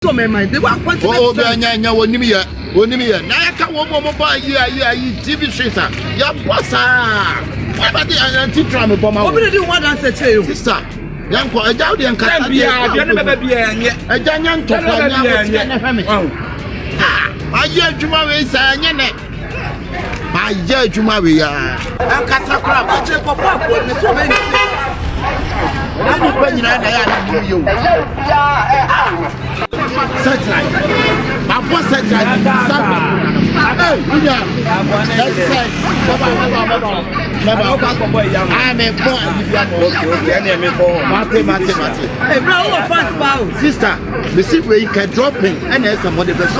So my mind, they were quite. Oh, Banya, one year. Now I can't walk over TV Tracer. Your boss, what about the anti-drama bomb? What did you want to say to you, sister? Young boy, a dowdy and can't be a giant to my dear Jumari, my dear Jumari, and Casacra, I check for pop with so many things. You. Satellite. My boss satellite. I'm a boy. Sister, the seat where you can drop in and there's somebody. But the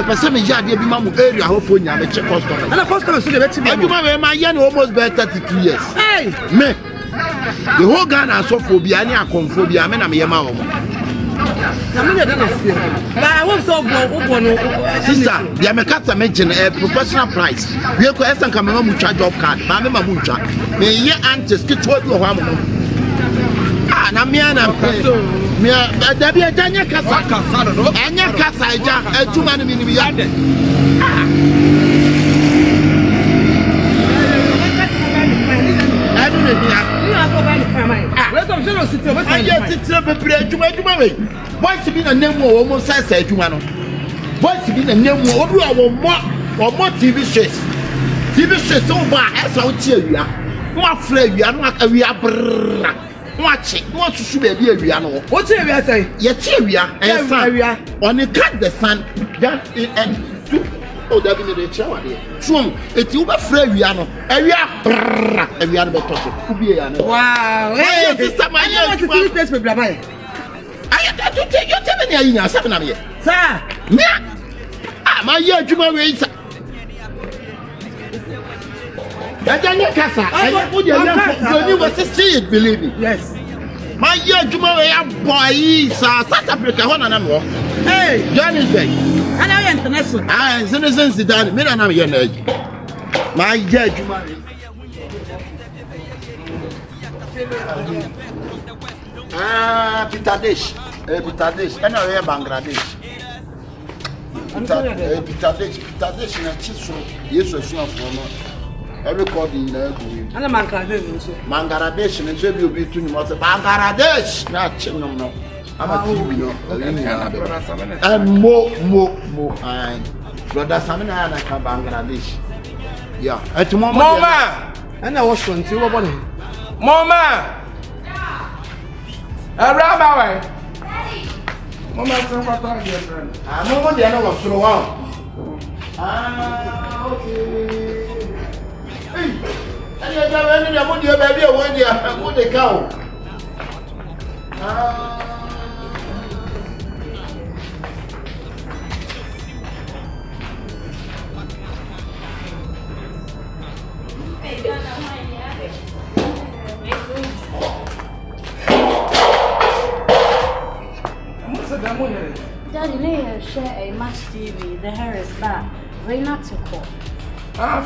person is here, the Mamu area, hopefully, I'm a check customer. And a customer, so my young almost better 32 years. Hey, me. The whole Ghana so phobia and conphobia, I am Yama. Sister, the Americans mentioned a professional price. We are going to come and charge job card. Mamma Mucha, may ye antes get to you. Ah, Namiana, there be a Danya Casa, Anya Casa, a 2 man. Why to be a name almost says you man? Why to be a name or more TV shows? TV shows over as out here. What flavor you are not we are watch it. What should be a real? What's area say? Yes, area and on the cut the sun that and two. Oh, that be the shower there. So, it's over Flaviano. Every wow, hey, sister, my young place with Blamay. I have to take your 7 years, 7 years. Sir, ah, my young Jumaway. That's Casa. I put your to see it, believe me. Yes. My young Jumaway boy, South Africa, one and more. Hey, Johnny. And I international. Ah, citizens, the dad, me and I'm your age. My judge, Peter Dish, and I am Bangladesh. Peter Dish, and a chisel, yes, or so for every code in there. And a Bangladesh, and so will be to you, Bangladesh, not Chino. I'm a TV, and more, and brother Samina and I come Bangladesh. Yeah, at Mama, and I was going to about him. Mama, a rabbi. Mama, I'm over the other was through out. Ah, okay. Hey, and you're going to baby when you're going to cow. Daddy, may share a match TV. The hair is back. Very not to call. I'm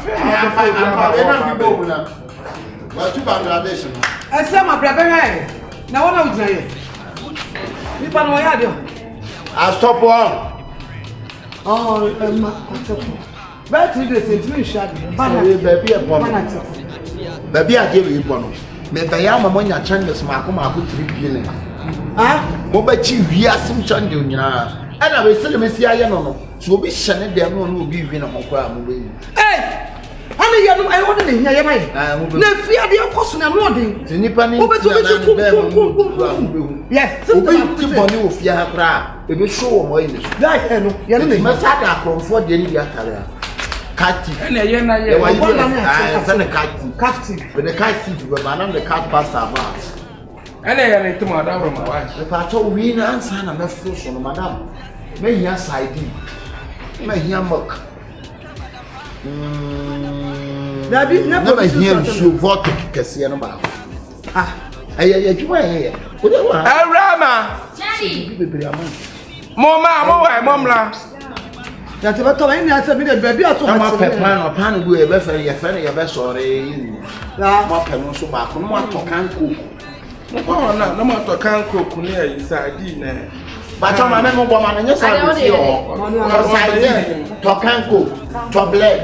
Bangladesh. I said my brother. Now what are you saying? You know what I do? I stop one. Oh, but you say to me, Shad. Baby, I give you one. Maybe I'm a money changes my come out to be feeling. Ah, Mobachi, we are some chanting. And I will say, Miss Yano, so be sending them on will be in a mobile. Hey! Honey, I want to hear my. No fear the person I'm nodding. The Nippon yes, so the money of Yahra, it will show more in this. That must have a comfort in the career. Catty, and I send a cat with the cat seat with the cat past our mouth. And I am to my daughter, my wife. If I told we answer and I'm fruit on madame, may he has ID, may he mock. Never hear you vote Cassiano. Ah, I hear Rama, Mama, that's about to end. That's a bit of baby. I told my plan or pan with a referee, a friend, a vessel, a pencil back. No one to can cook. No more to can cook near inside dinner. But your man no woman yes I see oh. Tokanko, to blade,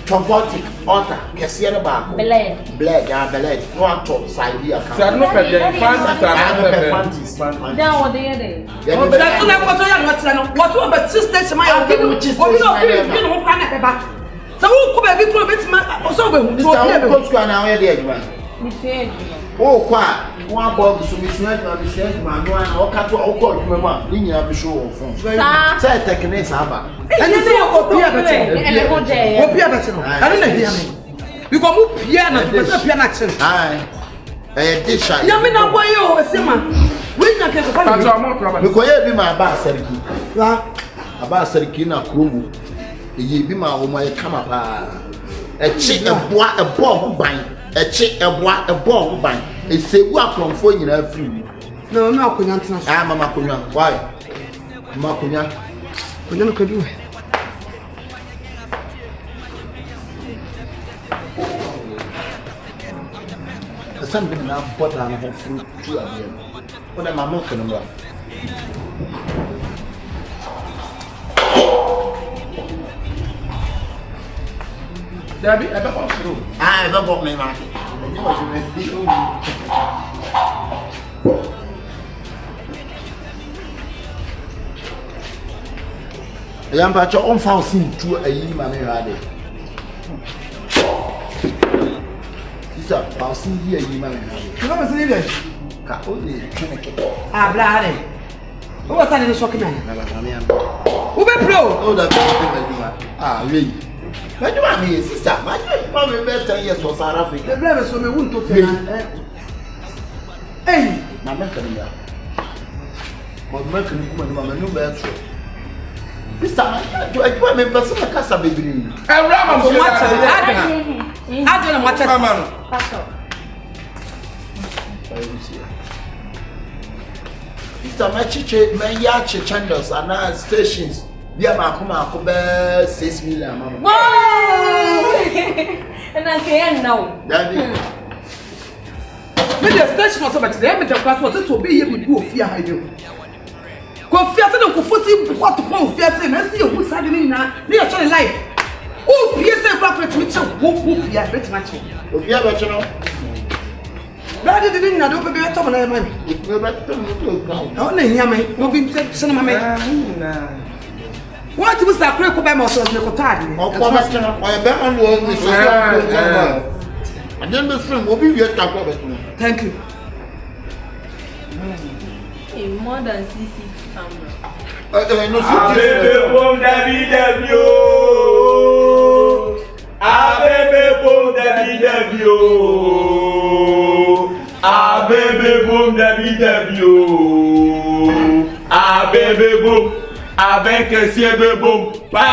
to vortic, altar, kesiere ba. Blade, ya blade. No one to side here. So no pede fancies. Then what they dey? But that's not what I want. What about sister my which is what you know can ba. So who could be bit man so we go to na where dey man. Me say Oh kwa one bob so me sweat man no an o ka to o ko dum ma ni nyina bi show on phone. Say techniques aba. And you say opia better. Opia better. I don't know hear me. You go move piano to piano action. Aye. This shy. Ya me na boy o se man. We na ke ko fa. Me ko ye bi ma ba seriki. Aba seriki na kromu. Ye bi ma wo ma ye kama pa. Echi eboa ebo ban. Echi eboa ebo ban. Esebu akromfo nyina free. No, no akonya ntena. Ah mama akonya. Why? Mama akonya. Konya no kadu. Something now butter and have fruit to again. What am I milking about? Debbie, I don't want to. I don't want me, man. I'm about your own fountain to a year, man. Fountain here, you man. You know what's in there? Ka only Ah, blade. Who was that in the shock man? Who be pro? Oh, that ah, really? What do you want me, sister? My mom better 10 years for South Africa. The blame so me won't to tell. Hey, my man can be. But man can come and mama no better. Sister, I want me person like casa baby. I ram on what I don't know what man. Sister, my chiche, my yacht channels and now stations. We are my 6 million, mama. Whoa! And I say no. Daddy. Maybe the station was about them, but the passport to be able to go fear I do. Go fear to foresee what to phone fear saying, I see you who's having now. They are trying life. Oh, PSA corporate which who fear very much. If you have a channel, Daddy didn't know the better than I mean. if you have a Only hear me, no be cinema. What was that crack by myself in the cottage? or Batman was and then the film will be your top of it. Thank you. More than CC camera. Abebe bom David Abebe bom David Abebe bom David Abebe bom avec siebe bom pa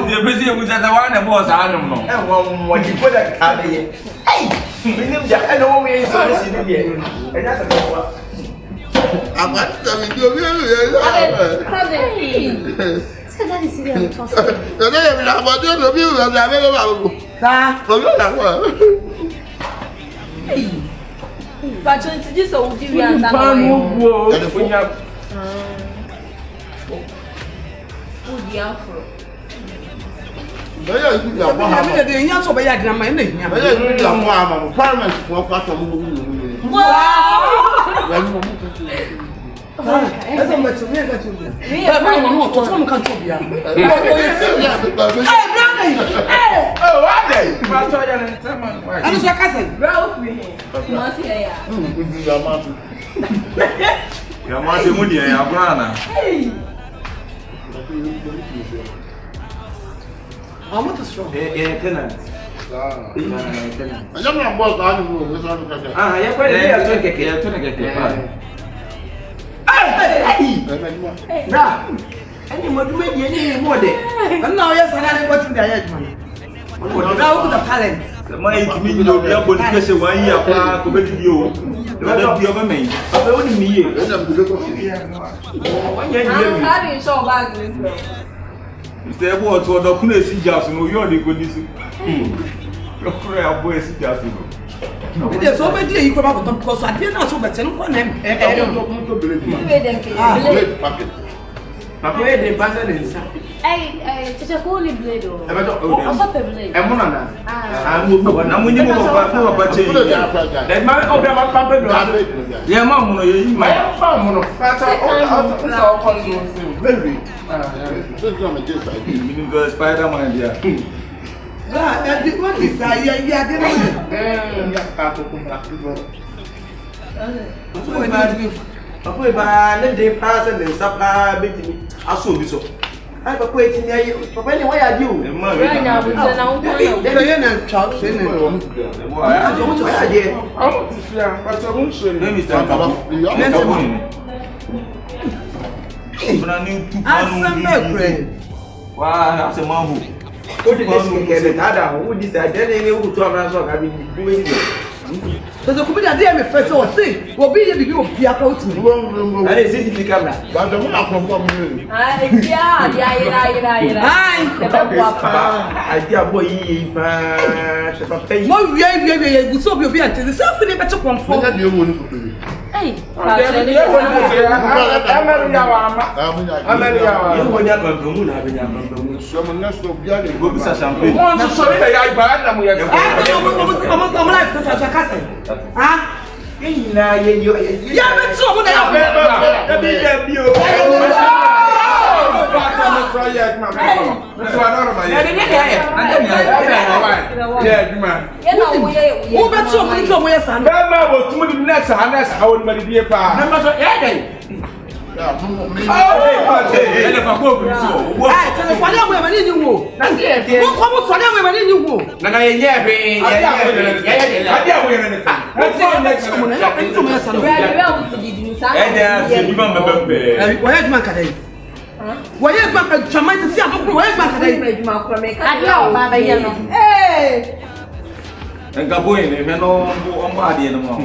The busy with the one and was animal. And one you put a car here. Hey, we know that I know we saw this in here. And that's a what. I'm not telling you. So that is really tough. But you just so do you understand? Afro. I'm not strong. Tenant. I don't know what I do. Ah, you're quite a Any more do any more day. And now, yes, I had what's in the head, man. Now, the talent. The money to me, you know, we are going to catch a 1 year to make you. Don't be over me. I only me. When you're I'm carrying show back this way. Mr. Yeboah to the Kunes Jas, no, you're the good. Your boy is Jas. There's so many you come up because I didn't know so much. I don't know. Papa, they pass it inside. Hey, it's a holy blade. I'm when you go back to a patch. That man over my papa. Yeah, Mamma, my farm. That's Spider-Man, yeah. What is that? Papa, let them pass and then supply me. I saw you so. I have waiting here. Papa, why are you? Right now, it's an old They're child. Wow, that's a man who. What did you get it? Who decided who to have been doing so the computer there me first or say will be here be out to me. And it's easy to camera. But the one from me. yeah. I boy, no, we so be until the self in better conform. Hey, Why you back at Jamaica? See, I'm going back hey! And Gaboin, and no on body anymore.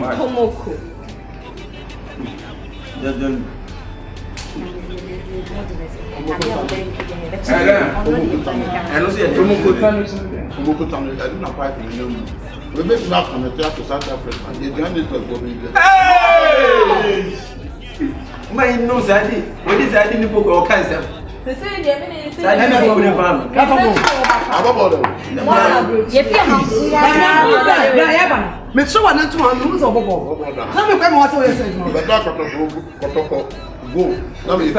We make now from the to South Africa. You can do it. my nose, I did. What is I didn't book or cancer? The same day, make sure I not to lose a bubble. Tell me what you say. But doctor go. Let me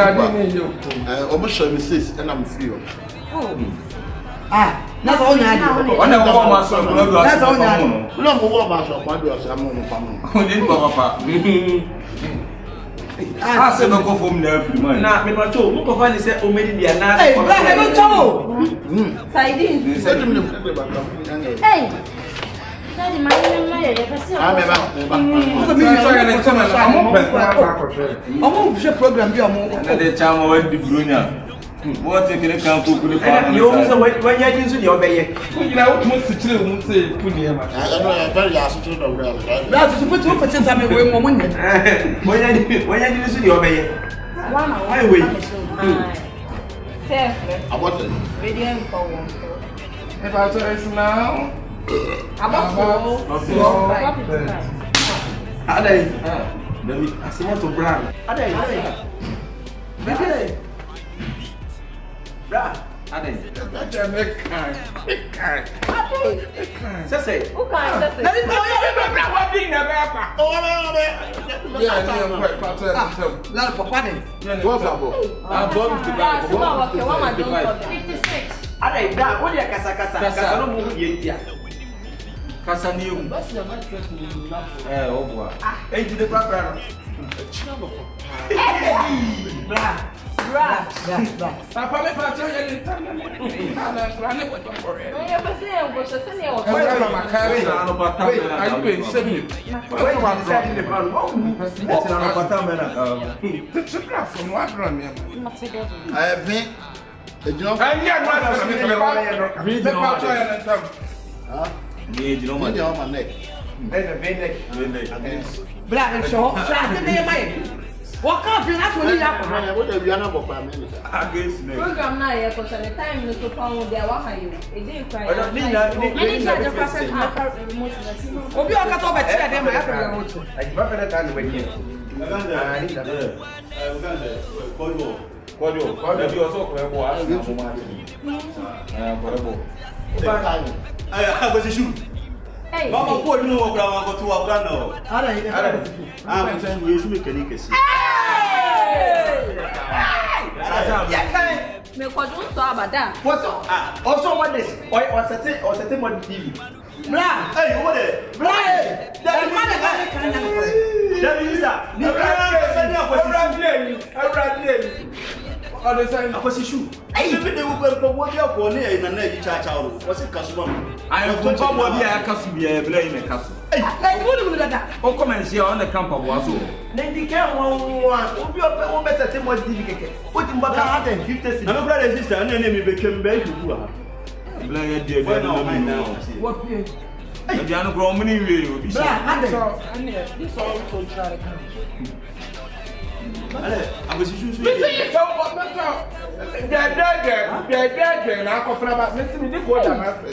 almost show me sis and I'm free. That's all I do. That's all I do. No more about my do as I'm on I said, no go from there. Now, me not told. Look over and say, "Oh, maybe they are not." Hey, I don't know. Sardines. Hey. Daddy, my name what taking a camp to put it you also when you're using your bay. You know, most of the children say, put him. I very astute of real. That's to put 2% I mean, way more money. When you're using your bay. Why wait? I want it. Video for one. If I tell us now, Are they? I see what to brand. Are they? Bra, are they? Say. Papa, me for you. What can't be that's when you have what have you not about me? Against me. Program now, yeah, because at the time you took on there, what are you? It didn't cry. I need to process remote. Obi o ka to be tia dem ya fere remote. I give up that time when you. Kọjọ bí ọsọ ọkọ ẹbọ á sì àwọn máa ń ọkọ ẹbọ. Agbèsè ṣù. Mama kó nínú ọgbà wọn kó tó wà ọgbà náà. Ara yìí. Àwọn ìṣẹ́ ìwé ṣú mẹ́kẹ́ kẹsì. Me kọjú ń sọ àbàdà. Wọ́sọ̀ ọ̀sọ̀ wọ́n dẹ̀ ọ̀sẹ̀tẹ̀ mọ́dì TV. Bra. Ẹ̀yìn owó dẹ̀. Bra. Dẹ̀ má dẹ̀ bá kan na ko. Dẹ̀bi yíyá. Ní ẹ̀rọ Ọdẹ sẹ́yìn. akwasi ṣù. Ẹ̀yìn bí de wọ́n pẹ̀lú wọ́n bí ọkọ̀ ní ẹ̀yìn náà yìí chacha o. Wọ́n sì kà sùnmọ́ mi. Àyẹ̀kọ́ bá wọ́n bí ẹ̀ka sùn bí ẹ̀ bílẹ̀ yìí mẹ̀ka sùn. Eh, wo ni dada. Ó kọ́ mẹ̀ ṣe ọ̀ ní kàmpà bọ̀ aṣọ. Nindi kẹ́ wọn obi ọ̀pẹ wọn bẹ tẹ̀tẹ̀ mọ́ TV kẹ̀kẹ́. Ó ti ń bá ká 150 sí. Àmì brother and sister ẹni ẹni mi bẹ kẹ́ mi bẹ́ẹ̀ ìṣòwò wa. Bílẹ̀ yẹn di ẹ̀bí ẹni lọ́mọ ìwé wọn. Wo pie. Ẹ̀dí àná kúrò ọmọ ní ìwé yìí òbí ṣe. Bra, ade. Alẹ́ akwasi ṣù ṣù. Bísí yìí sọ wọ́n mẹ́tọ́ dẹ̀dẹ̀dẹ̀ náà kọ́ fúnra bá mi sí mi ní kò dà máa fẹ́.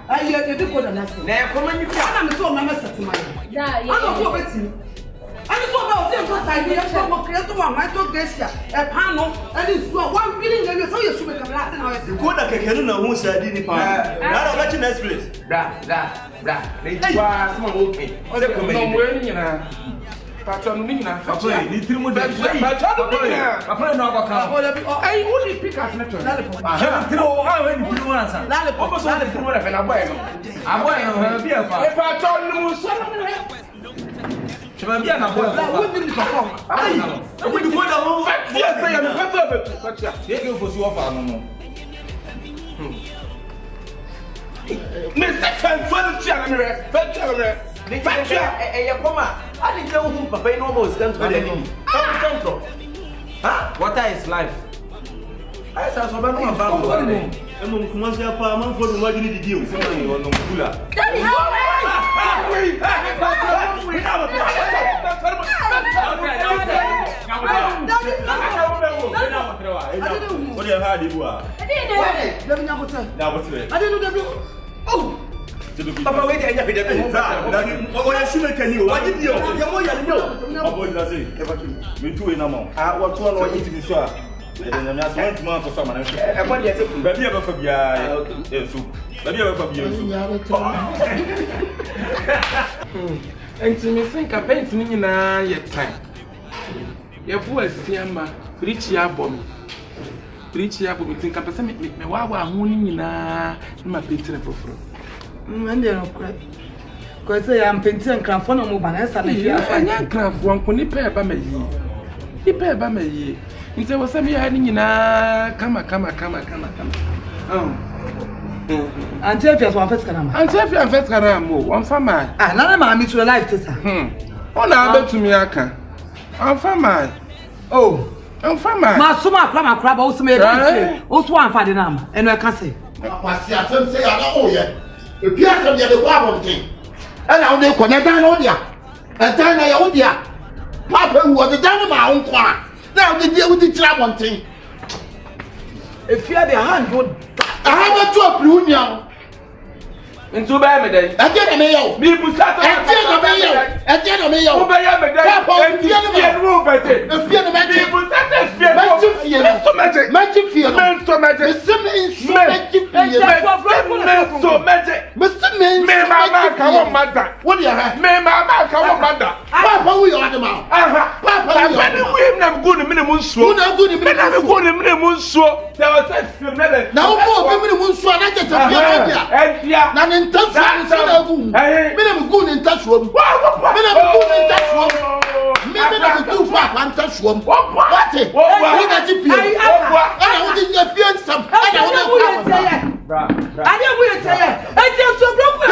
Ayi e di ko da na se. Na ẹ̀kọ́ mẹ́ni fi Ana mi so mama setima yi. Da, yeah. Ana so beti. Ani so ba o se so sai bi e so mo create wa my to gesia. E pan no, ani so 1 billion na so ye su be kamera na we se. Kó dà kẹ̀kẹ́ nínú àwọn oṣù àdí nípa. Náà ọ̀gá chi next place. Bra. Lẹ́yìn wá sọ́mọ̀ wọ́n pè. Ọdẹ kò Ọ̀nà ọmọ ẹni nyina. Pàtó ọ̀nà nyina. Papa yìí ní tirimu dẹ̀. Pàtó ọ̀nà nyina. Papa yìí náà ọkọ̀ kan. O le bi o Ayi, wọ́n ní píkàsì nẹ́tọ̀. na le po. Tirimu àwọn ẹni tirimu náà sàn. Na le po. Wọ́n bọ̀ sọ́wọ́n ní tìrìmọ́ rẹ̀ fẹ́ náà bọ̀ ẹ̀ nọ. Àbọ̀ yẹn hàn bí ẹ̀fà. Pàtó ọ̀nà mu sọ́nà rẹ̀. Ṣùgbọ́n bí ẹ̀nà bọ̀ La ẹ̀fà. wo ni mi ko ko. Ayi, ẹ̀kọ́ ìdìbò dà wọ́n. Fẹ́tí ẹ̀sẹ̀ yẹn fẹ́tí ọ̀bẹ̀ fẹ́tí à. Yé kí o fò sí wọ́fà nù nù. Mr. Fẹ́tí àná rẹ̀ fẹ́tí àná rẹ̀. Fẹ́tí à. Ẹ̀yẹ kọ́mà, á ní jẹ́ ohun pàpà iná ọmọ òsì kẹ́ntọ́ dẹ̀ nìyí. Kẹ́ntọ́. Water is life. Ayé sá sọ bẹ́ẹ̀ ní wọ́n bá wọ́n wọ́n lẹ̀. Ẹ mọ̀ nǹkan wọ́n ṣe apá, a máa ń fọ́dún wájú ní dìdí o. Sẹ́wọ̀n yìí ọ̀nà kúlà. Daddy, how Wọ́n yẹ ha àdìbò à. Let me know what Ní àbọ̀tìrẹ̀. I didn't know that. Oh. Papa wẹ́ẹ́ di ẹ̀yà fìdí ẹ̀bẹ̀ yìí. Wọ́n yẹ súnmọ́ kẹ́ni o. Wọ́n yẹ di o. Yẹ mọ́ yẹ ni o. Ọ̀bọ̀ ìdílé ṣe. Mi tú iná mọ̀. Wọ́n tún ọ̀nà ọ̀yẹ́ ti fi sọ à. Ẹ̀dẹ̀ nyàmí asọ wọ́n ti máa sọ sọ àmàlà ẹ̀ṣẹ̀. Ẹ̀kọ́ di ẹsẹ̀ fún. Bẹ̀bí ẹ̀ bẹ̀ fọ bíyà ẹ̀ṣù. Bẹ̀bí ẹ̀ bẹ̀ fọ bíyà ẹ̀ṣù. Nti mi sin ka paint ni nyinaa yɛ tan. Yɛ fu asia ma, preach ya bɔ mi. Preach ya bɔ mi tin ka pɛ sɛ me wa ho ni nyinaa na ma paint ne foforo. Ande no kra. Ko se ya mpenti nkranfo na mo ba na esa na fi afa. Anya nkranfo nko ni pɛ ba ma yi. Ni pɛ ba ma yi. Nti wo sɛ me ya ni nyinaa kama. Ante afia so afet kana ma. Anti afia first kana mo, wan fa ma. Ah, na na ma mi to life tesa. Ona abetumi aka. Wan fa ma. Oh. Wan fa ma. Ma so ma kra ba wo so me e kan o so anfa de na ma. Eno e ka se. Akwasi asem sɛ yɛ ana oyɛ. Ebi asem yɛ de kɔ abɔnten. Ɛna wo de kɔ ne dan na wo dia. Ɛdan na yɛ wo dia. Papa wu ɔde dan ma wo nkɔ a. Na wo de wo de tira abɔnten. Efia de handwo. Aha na tu opiri wo nia. Ntu ba me dai. Ɛjɛ na me yɛ o. Mi bu sa ta. Ɛjɛ na me yɛ o. Ɛjɛ na me yɛ o. Wo ba ya me dai. Papa o fie no ma. Wo ba te. Efie no ma Mi te. bu sa ta fie no. Mɛti fie no. So mate. Mɛti fie no. So mate. Mesim nsu mɛti fie no. So mate. Mesim nsu. Me mama ka wo mada. Wo de ha. Me mama ka wo mada. Papa wo yɛ ɔde ma. Aha. Papa Ba wo yɛ ni ɔde ma. wi na go ni me mu nsuo. Wo na go ni me Me na me go ni me mu nsuo. There was a film na le. Na wo mo obi me mu nsu ana tete fie no bia. Entia. Na ne ntasu nsu na gu. Me na me gu ne ntasu mu. Me na me gu ne ntasu mu. Me na me gu papa ntasu mu. Wate. Wo na ti pie. Ana wo di nya fie nsam. Ana wo na ku aba. Ade mu ye teye. Ade so bro ku.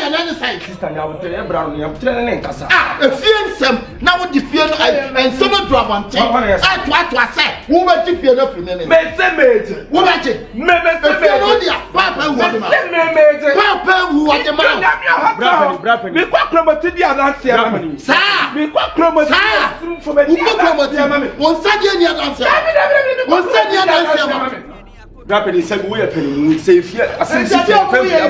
Ya na ne sai. Sister ya wo tell brown ya tell ne nkasa. Ah, efie nsam na wo di fie no nsam adu abonten. Atu ase. Who bet you feel up in me? Mate. Who bet you? Papa, who are the man? We quite promoted the other sir. We quite promoted from a one Sunday answer. One Sunday answer. Rapidly said, we are penny, say, if you are sensitive, I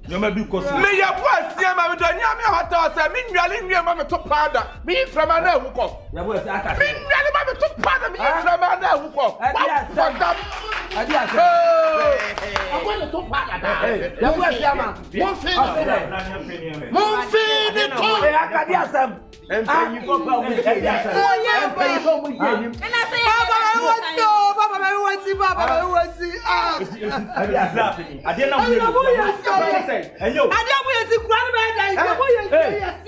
You may be costing me. Your boss, yeah, my don't have me hot sauce. I mean, really, I'm to powder. Me from an hour. Your boss, I mean, really, to powder. Me from an hour. I'm going to talk about your boss, yeah, man. One thing, I got the assam. And you go back with the assam. And I say, Papa, I want to see, Papa, I want to see. I didn't know. And you, I don't want to grab my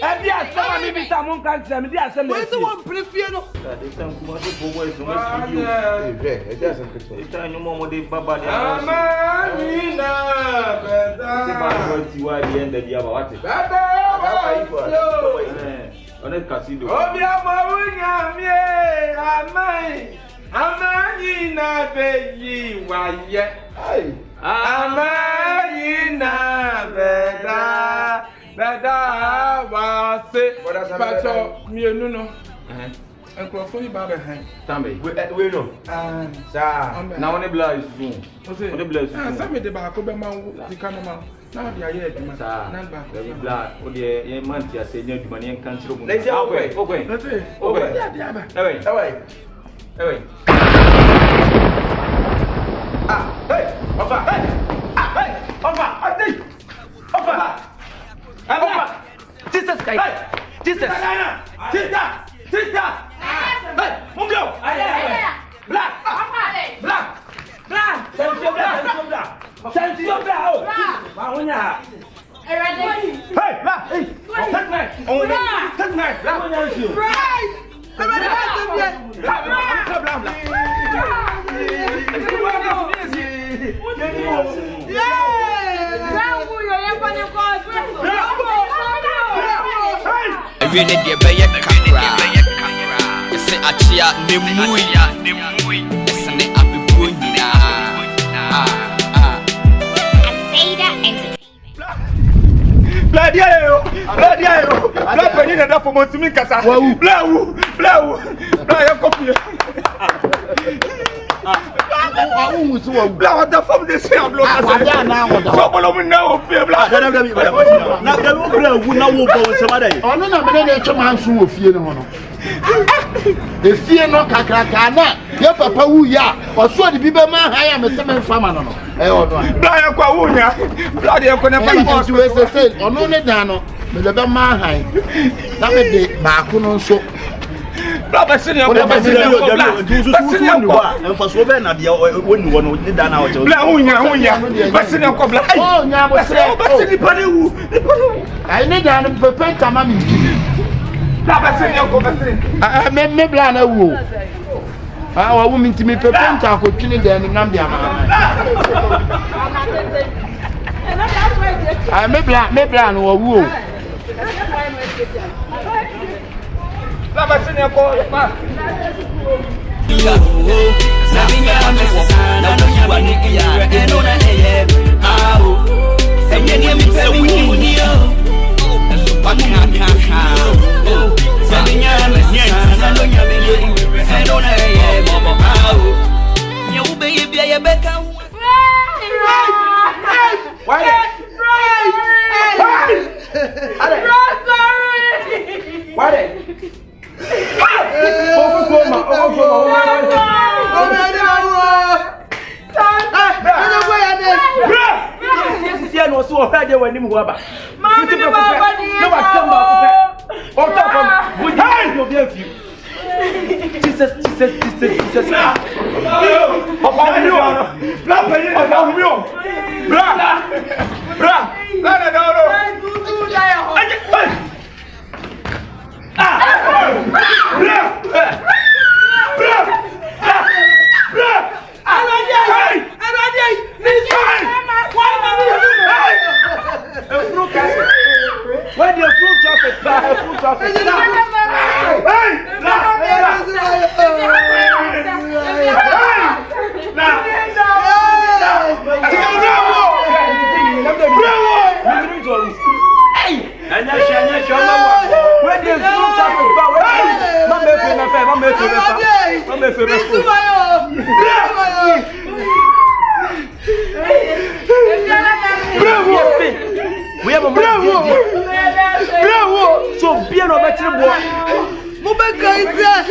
and yes, maybe someone can tell me. Yes, and where's the one prefer? They don't want to go away from us. It doesn't. It's time no more with Baba. You are the end of the other. What is on a casino? Oh, Amina, baby, why yet? Amina, Beda, was it? What has happened? Me, no. And Crawford, Baba, Tammy, we know. Now, on the blood is soon. What's it? The blood. Some of the Bacobama, the Canama. Now, the idea is that blood, or the month, I say, no money and country. Let's go away. Away. Hey, Jesus Christ. Jesus. Sister. Hey, Mungo. Black. Send your black. Hey, black. Take me. Right. Really dear baby kakra. You say achia nemui. Isn't it happy boy na? Asada entertainment. Bloody penny na for Montimi kasa. Blow. Blow copy. Blow the from this here blow. So follow me now fear blow. Na blow na wo bo somebody. Ono na me na e chama nso wo fie ne ho no. Efie no kakraka na ye papa wu ya oso de bi be ma han ya me se me fama no no ono bla ya kwa wu nya bla de ko ne pa ko ti we se ono ne dan no me le be ma han na me de ba ko no so bla ba se ne ko bla emfa so be na de woni wo no ne dan na wo che bla wu nya ba se ne ko bla oh nya ba se ni pa ne wu ai ne dan no pepe kama mi bla ba se ne ko ba se me bla na wu wa wu mi ntimi pepe nta ko twini dan ni nam dia ma me bla no wu o bla ba se ne ko pa no so o hade wani mu aba mami ba ba ni no wa tamba ko pe o to ko bu ni no be afi Jesus o pa ni o bla pa ni o da hu mi o bla na do ro Where the fruit chocolate? Fruit chocolate. We have a bravo! So be an better boy. Mubeka is there.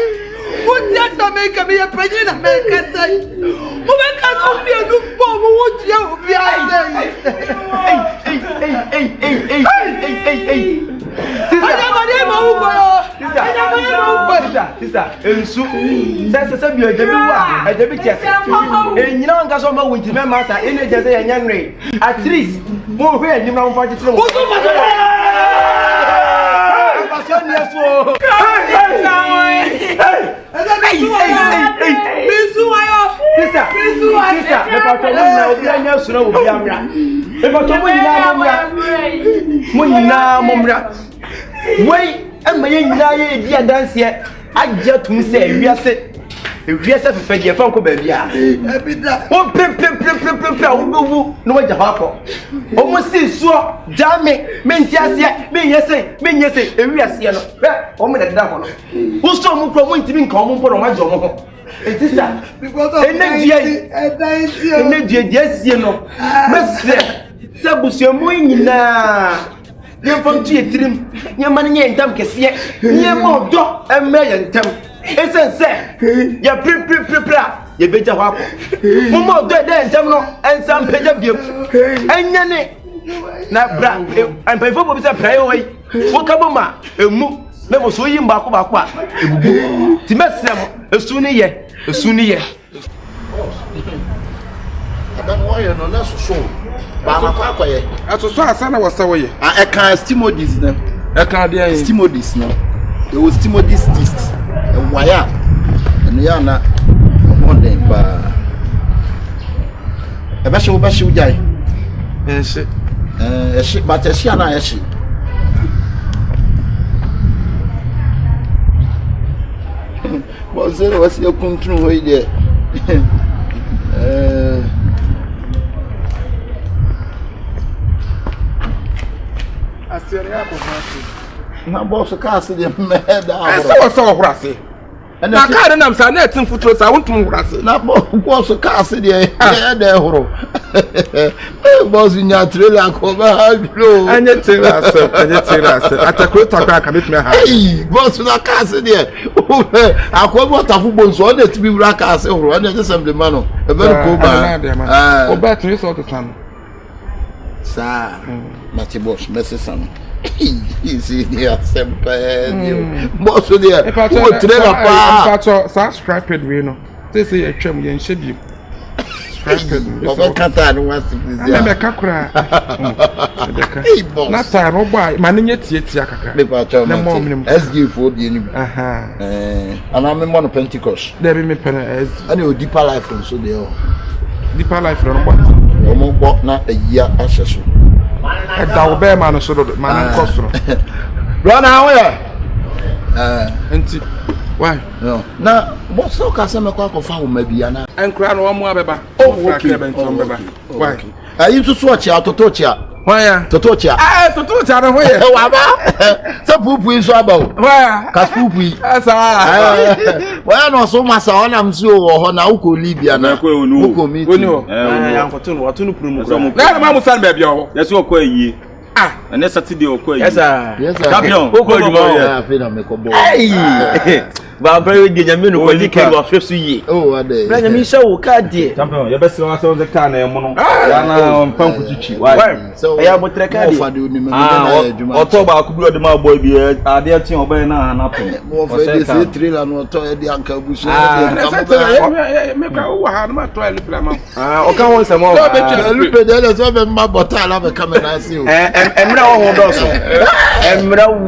What just to make me a penny America say? Mubeka don't be a good boy. What you be? Sister, and so that's a you a debut. And you know, I'm going to win my master in a just a young ray. At least, more where you know, for the and my young dear dance here. I just to say, we are set. If you are set for your phone, baby, oh, pimp, no way to hop. Almost see so, damn it, mean just yet, mean yes, and we are seeing a woman at that one. Who's so much going to be common for my job? It is that because of energy, yes, you know, Sabus, you're moving now. You're from Trim, your money and dumb can see it. You're more dog and million time. It's a say, you're pre, you better hop. More dead and Tamno and some page of you. And Yanni, not brown, and before we play away. What come on, a move, never saw him back. Timesem, a sooner yet, a sooner yet. I don't want you no less so. As so as I was away. I can't stimulate them. I can't stimulate no. There was stimulate this and wire. And they are not one day, but a basho jay. Yes, but a shiana eshi. Was there was your control there? I said, my boss a castle, the mad. I saw Brassy. na car na msa na etin futuro sa wontum hurase na boss car se de e de horo boss nya trailer ko ba bro anye terrace atakro takwa ka betme ha boss na car se de akwa mo tafu bonso na tibi wura car se horo na just some the man e very cool ba o bet you so to san sa mati boss message san easy here sempre boss there o trailer pa sa striped we no say etwam ye nhye bi o kanta no was please me kakura na ta no boy ma nye tietia kakra me pa cha SG for the ni ana me mo Pentecost there be me pen as ani o deeper life so there deeper life no bo o mo bo na ayia ahyeso e da wo be ma no so do ma na nkosoro run away enti why no na bo so ka se me kwa ko fa wo ma bia na enkura no mo abeba okay why ayi tutu ochi atotochia why totochia totochia no hoye wa ba se pupu iso aba why ka pupu asa why no so masa ona msi o ho na uko libia na uko mi oni o yankoto no watu no prumu na ma musan ba bia ho yeso okwa yie ene Saturday okwa yie yes sir champion okwa djuma ya fe na me ko bo ba bere de nyame no kwali ke wa hwesu yi oh ade bra nyame hye wo ka de champion ye besi wa se on the car na emo no ya na mpan kuchichi why so ya botre ka de fa de oni me na adwuma oto ba ku bi odema boy bi ade atin oban na na pem mo fa de se trailer no oto e de anka busu me ka wo ha na to ali bra ma o ka won se mo lupe de le so be ma bota la be camera si o emra wo ho do so emra wo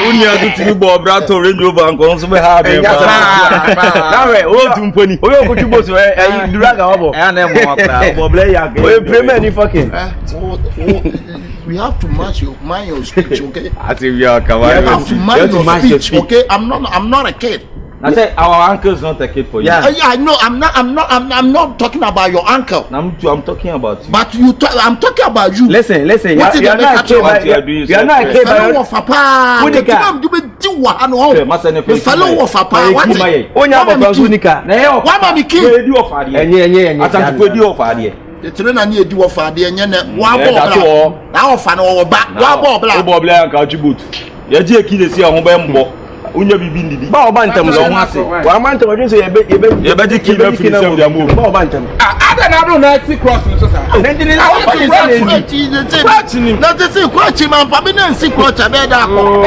unya du tibi bo bra to Range Rover nko so be ha be nawe o tumponi o yo kutu boso e duraga obo na mo akra bo ble ya o premier ni fucking we have to match your speech, okay? As if you are we have to match your speech, okay? I'm not a kid. I said our uncle is not a kid for you. Yeah, I know. I'm not talking about your uncle. I'm talking about you. But I'm talking about you. Listen. What you are not a kid. You are not a kid. Fellow of a pa. What fellow of a pa. What? Onya baba Zunika. Na yo. Why mama kid? We do of adie. Enye. Atan we do of adie. The children na ni edi of adie nye na wa bo. Na of na wo ba. Wa bo bla. Bo bla ka chiboot. Ye je kile si ahun ba mbo. Unya bibi ndidi. Ba oba ntem so ho ase. Wa ma ntem odun so ye be ji kile fi se dia mo. Ba oba ntem. Ada na do na si cross so sa. Ndidi na say kwachi man fa me na si cross be da ko.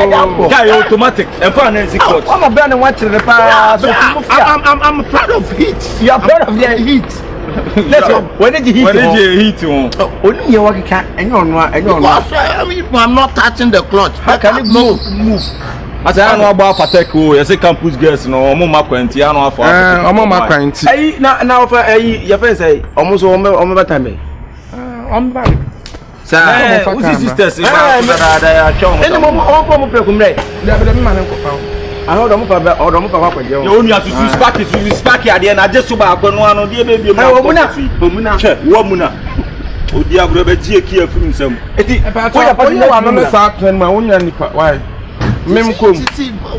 Guy automatic. E fa na si cross. Omo be na wa kire pa so I'm proud of it. You are proud of their heat. Let's go. When did you heat one? Only you work can I'm not touching the clutch. How can it move? I say I know about Fateko. You say campus girls no omo makwanti I know afọ. Omo makwanti. Na for your friend say almost omo batame. Omba. Sa who sisters is da show. Any mo prekumre. Da be me man ko fa. Ano do mo fa kwaje o. You only have to spark ade na je so ba akonu ano de be bi mu. Omuna. Che, wo muna. Odi abro be ji eki afiri nsam. Eti oya wa no sa tren ma wonya nipa why? Mem kom.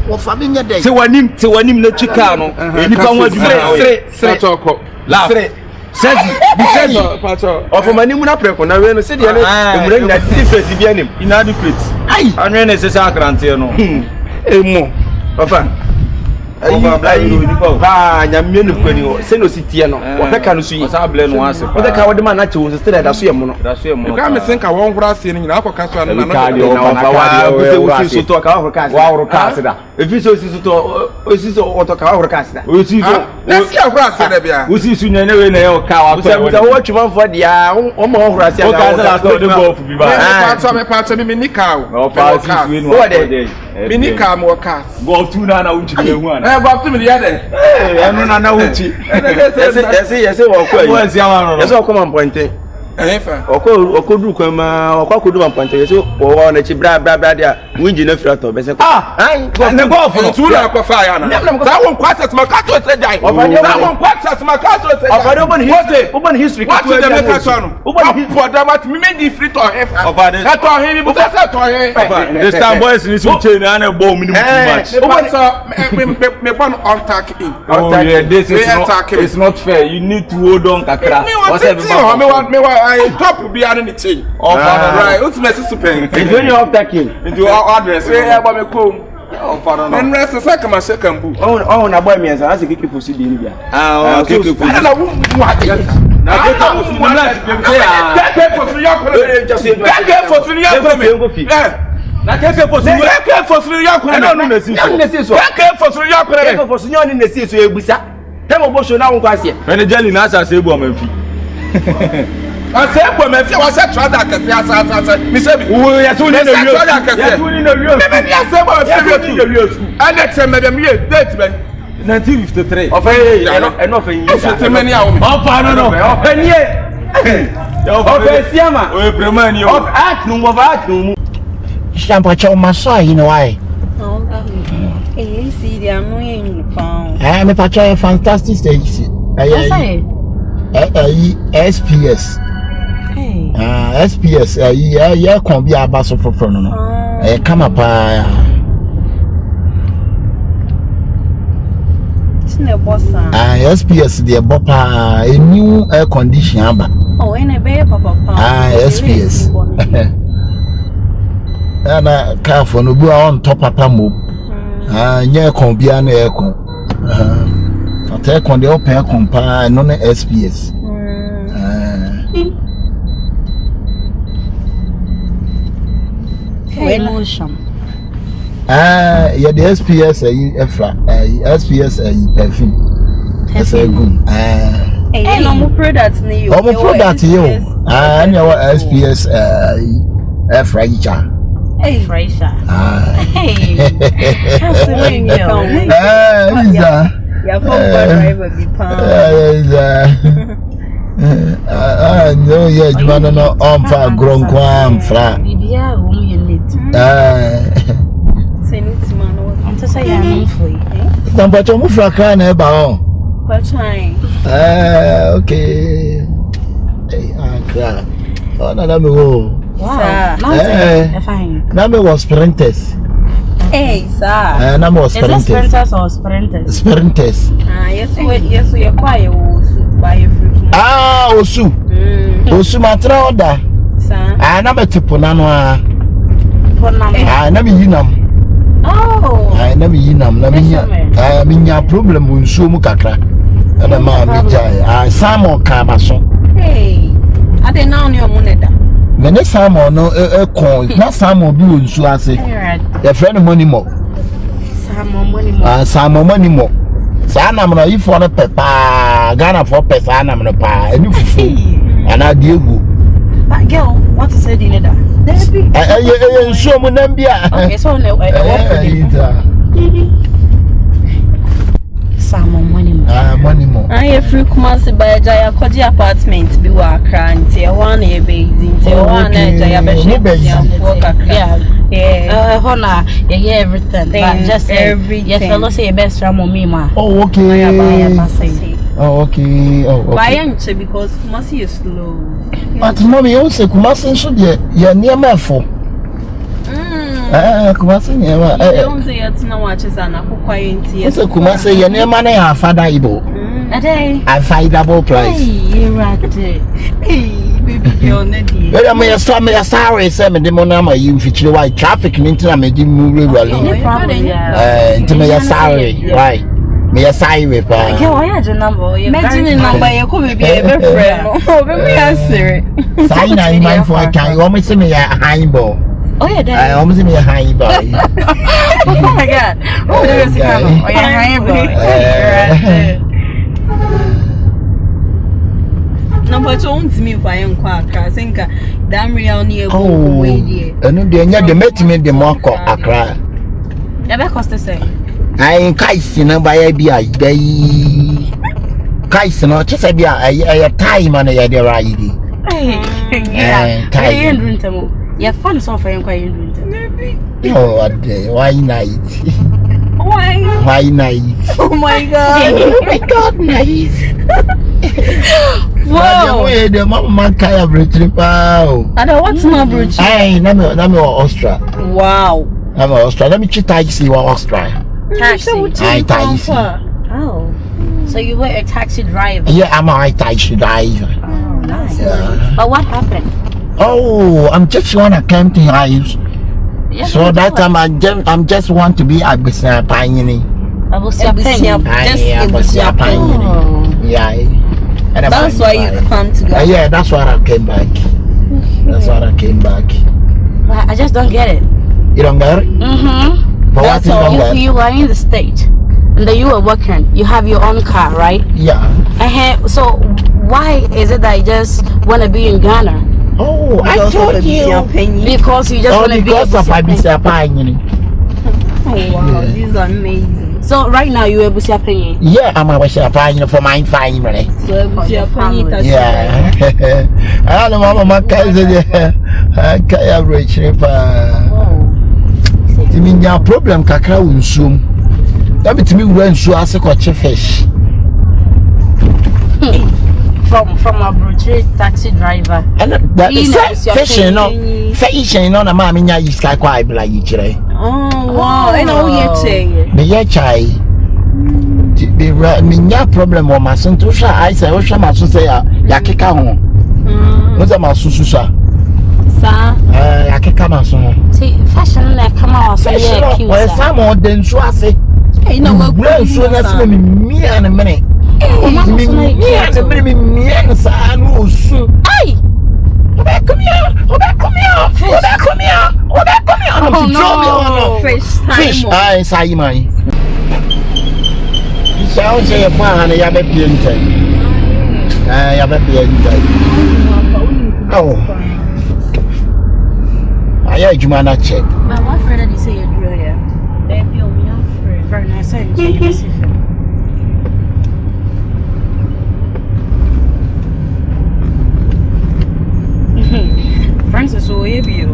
Wo fa me nya dey. Se wanim na chika no. Enipa ho aduma. Sre toko. Sre. Sazi. Ofo manimu na preko na we no se de ne emura nyina difference bi anim. Ina difference. Ai. Anwe na se sa akrante no. Emo. Ofa. Ba nyamie no kwani o se no sitie no wo peka no so yi sa ble no ase wo peka wo de ma na che wo se da so ye mo no ka me senka won hura se ni nyina akoka so na na wo se so to ka wo ka se wa wo ka se da efi so si so to o si so o to ka wo ka se da o si so na si hura se da bia o si su nyane we na ye o ka wa to wo twuma fo dia o mo hura se o ka se la so de golf bi ba me pa me ni ka o pa si su we no me ni ka mo ka golf tu na wu chiri hu ana golf tu me ya de enu na wu chi yesi wo kwa yi yesi wo kwa mponte fa okodu kwa ma okodu mponte yesi wo na chi bra dia winji na frato be se ne go for tu na ko fa ya na sa won kwasas ma ka to se dai sa won kwasas ma ka to se dai ofade oban history what the make us no oban for that mat me di free to hef ofade ka to he bi because to he this time boys ni so chain na bo minimum too much oban so me born on tack in this is not fair you need to hold on kakra whatever me I top bi an ni chain right ultimate super it's when you off tacking into address e ba me kom and rest is like my second book na boy me as Kyekyeku si di ni bia Kyekyeku na wo na Kyekyeku si na dem say Kyekyeku si yo ko Kyekyeku si yo ko na Kyekyeku si yo ko no na si so Kyekyeku si yo ko Kyekyeku si yo ni na si so egbisa tem obo show na won kwase ene jelly na asa se ebu o manfi ase ebu me fi wa se trada kese asa mi se bi wo ya so ni na wiyo ya so ni na wiyo me bi ase ebu me fi wiyo ane tem me dem ye date ben 1953 ofa eno fa yin so te many awo ofa no ofa ni ofa siama o prema ni o act no mu Shampa cha masa you know why see the annoying pound. me pacha fantastic stage SPS SPS ya kon bi abaso foforo no come up SPS the bopa a new air condition aba in a bay papa SPS ana car for no go on top papa mo nya kon bia na e kon ate kon de open kon pa no na SPS emotion yeah the SPS efra SPS perfume esa gum no mo product ni yo mo product yo anya wa SPS efra icha Fraser. Hey. Yeah, driver be no, yeah, you want to know on for grown quam flat. Yeah, woman, say, I'm to say, I'm free. But I'm for crying about. What time? Okay. Hey, I cry. Oh, no, let me go. Wow. Fine. Number was sprinters. Hey, sir. Number was sprinters. Sprinters or sprinters? Sprinters. Yes, we are quiet. Buy fruit. Osu. Osu matra order. Sir. Number tipunano. Number yinam. Oh. Number yinam. Minya problem with sumu kakra. And a man, Samo Kamaso. Hey, I didn't know your money. Mene Samo no coin, not Samo do nsu ase. The friend money mo. Samo money mo. Sana mo if for pepper, Ghana for pesana mo pa, enu fufu. Ana diegu. But girl, what to say the leader? Nsu mo nambia. Okay, so no, money more. I have free Kumasi by Jaya Koji apartments be Wakra and Tia one a baby, Tia one Jaya yeah, honor, yeah, everything. Just everything. Yes, fellow say best from Mima. Oh, okay. Oh, okay. Why ain't you? Because Kumasi is slow. But mommy also Kumasi should you're near my phone. Kumasi never. Don't say it's no watches and a quiet. Yes, Kumasi, your name money are father Ibo. A day. I find double price. Hey, baby, you're not here. Well, I may have some sorry, Sam, and the monama you feature white traffic into a making movie. Well, into my sorry, right? Me a sorry reply. I had your number. Imagine the number you could be a friend. Oh, me answer. Sign I mind for a time. You almost see me a high ball. Oh, yeah, I almost see me a high ball. Oh, my God. Oh, there's a camera. Oh, yeah, high ball. Number two to me by Accra. Think damn real near way. And then the met me the mark of Accra. Never cost the same. I ain't Kaisina by a BI day. Kaisina, just a time and a day riding. Yeah, you're fun so far and quiet. Oh, what day? Why night? Why? Why night? Oh my God. Oh my God, night. Wow. The mama kaya bridge pa. I don't want my bridge. Hey, name Austria. Wow. I'm Austria. Let me check taxi or Austria. Taxi. I taxi. Oh. So you were a taxi driver? Yeah, I'm a taxi driver. Oh, nice. Yeah. But what happened? Oh, I'm just wanna come to house. Yes, So that time I'm just want to be a business pioneer. Yeah. And that's why you come together. Yeah, that's why I came back. That's why I came back. But I just don't get it. You don't get it? Mm-hmm. But that's all. You were in the state, and then you were working. You have your own car, right? Yeah. So why is it that you just want to be in Ghana? Oh, I told you. Because you just want to be because of my business pioneer. Oh wow, this is amazing. So right now you are Busia Penny? Yeah, I'm a Busia Penny for my family. So Busia Penny. Yeah. I don't know my cousin. I can't reach it. I mean, your problem kakra unsum. That means me run so as a catch fish. From a brochure taxi driver. And that is fishing, no. Fishing, no, na mama nya is quite like each day. Oh wow, I know you me ye chai. The me problem or my son to sha I say o sha ma so say ya keka ho. What's my susu sa? Sa? Ya keka ma so. See, fashion like come out so yeah cute. Well, some more than so I say. You know what? So that's me and a minute. Me and a minute, me and son who soon. Aye. Come here. Oh no. Fish. I say mine. You sound say a fan, you have a painting. I have a painting. Oh. I had you man a check. My one friend that you say you drew here. Baby, you're very nice. I Francis, so heavy.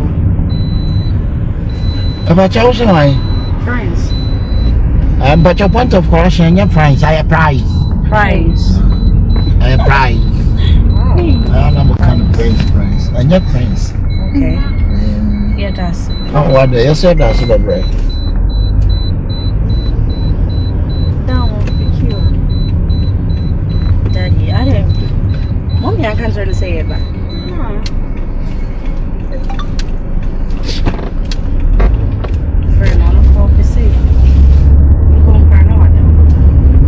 About your Friends. But your point of correction, your price, I price. Price. I price. I don't know what kind of price. And your price. Okay. Yeah, that's. Oh, what you said that's the bread. That won't be cute. Daddy, I didn't. Mommy, I can't try to say it back.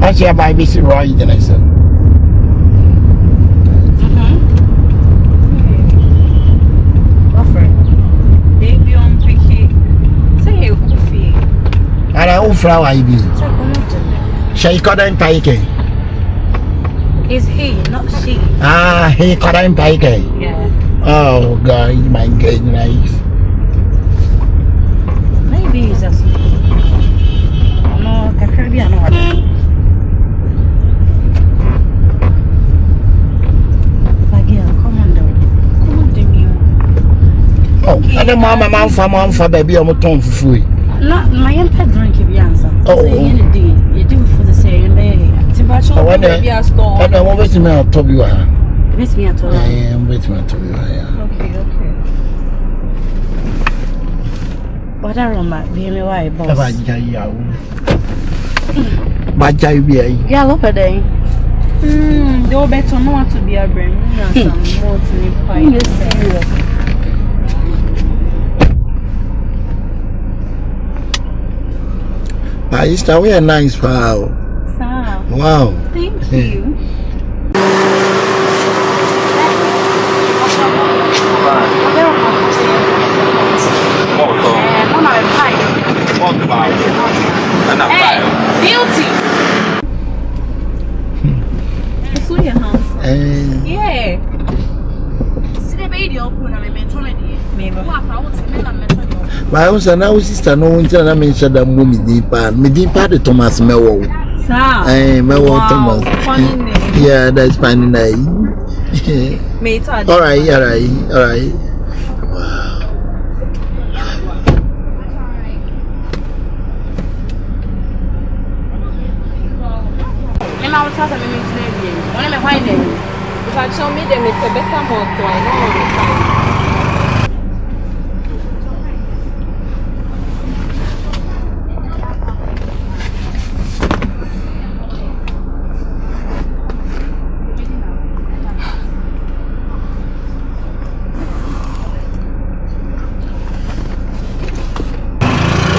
I see a baby sit right then I said. Baby on picky. Say a coffee. And I will flower I be. She couldn't take it. Is he, not she. Ah, he couldn't take it. Yeah. Oh God, my God, nice. Maybe he's just. No, Caribbean or Oh, and the mama man for baby on my tongue for free. Not my pet drink if you answer. Oh, you do for the same day. I want to wait a minute to you. Miss me at all. I am waiting to you. Okay. What I remember being why boss. Yeah, look at them. They'll better not to be a brain. Some more to me quite. Sister, we are nice, wow. Wow. Thank you. Beauty. I saw your house. Yeah. See the baby open and I'm telling my house and now sister no one tell me said that mommy deep part the Thomas Mewo. Sir. Mewo Thomas. Yeah, that's fine. All right. Wow. Emma was telling me to name you. One of my white name. If I show me them, it's a better month, so I know all the time.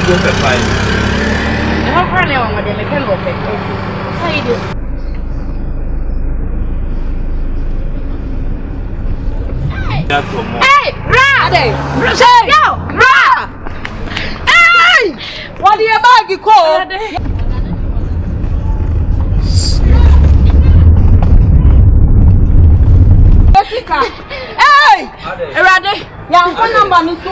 Go for fine. I'm friendly on with them. I can't go for it. How you do? Hey, Ra! Say, yo, Ra! Hey! What do you bag you call? Jessica! Hey! Erade! Yang phone number ni so.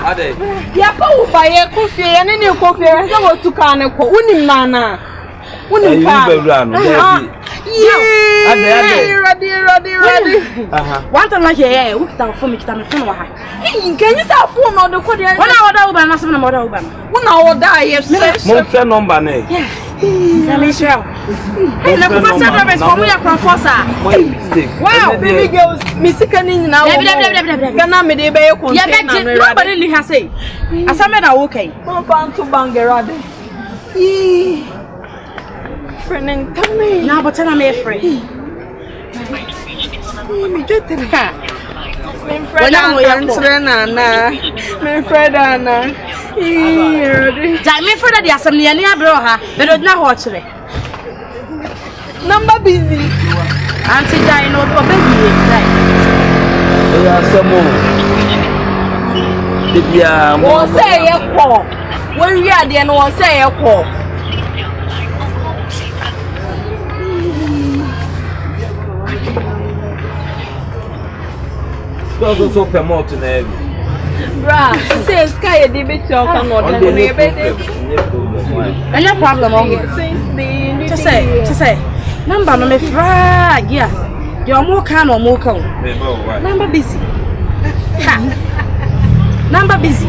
Ade. Ya pa wo ba ye kofi ye ne kofi ye se wo tuka ne ko unim nana unim pa Ready. One time like yeah, we can phone me kita phone wa ha. Can you say phone no de ko de When I order Uber, na some na order Uber. Una order yes. Mon frère number ne. Na me share. Hey, na kuma say drivers for ya conforsa. Wow, baby girls, me sika ni na wo. Kana me de be ye container na me. Nobody really has say. Asame na okay. Mo fan to bangerade. Friend and come. Na but tell me free. Me just ka. Me friend Anna. Me friend Anna. Jai me friend the assembly ani abro ha. Me do na ho kire. Number busy. Auntie Jai no to baby right. Ya samo. Dibia mo. Won say ye ko. When we are there no won say ye ko. So promote na ebi. Bra, say sky dey be talk am or dey be dey. No problem on here. Just say. Number no me fra yeah. Your mo kan or mo kan. Number busy. Ha. Number busy.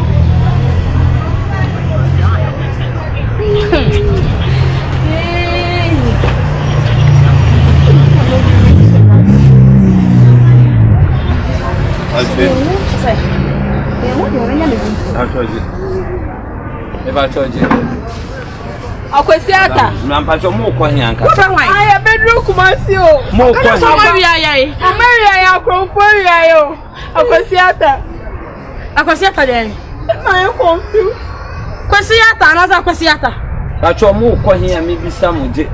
Akwesiata. Nampacho mo ko hianka. Aya bedroom kumasi o. Mo ko. Maria yai. Maria ya krofo ya yo. Akwesiata den. Na yo confused. Kwesiata na za kwesiata. Pacho mo ko hian mi bisa mo je.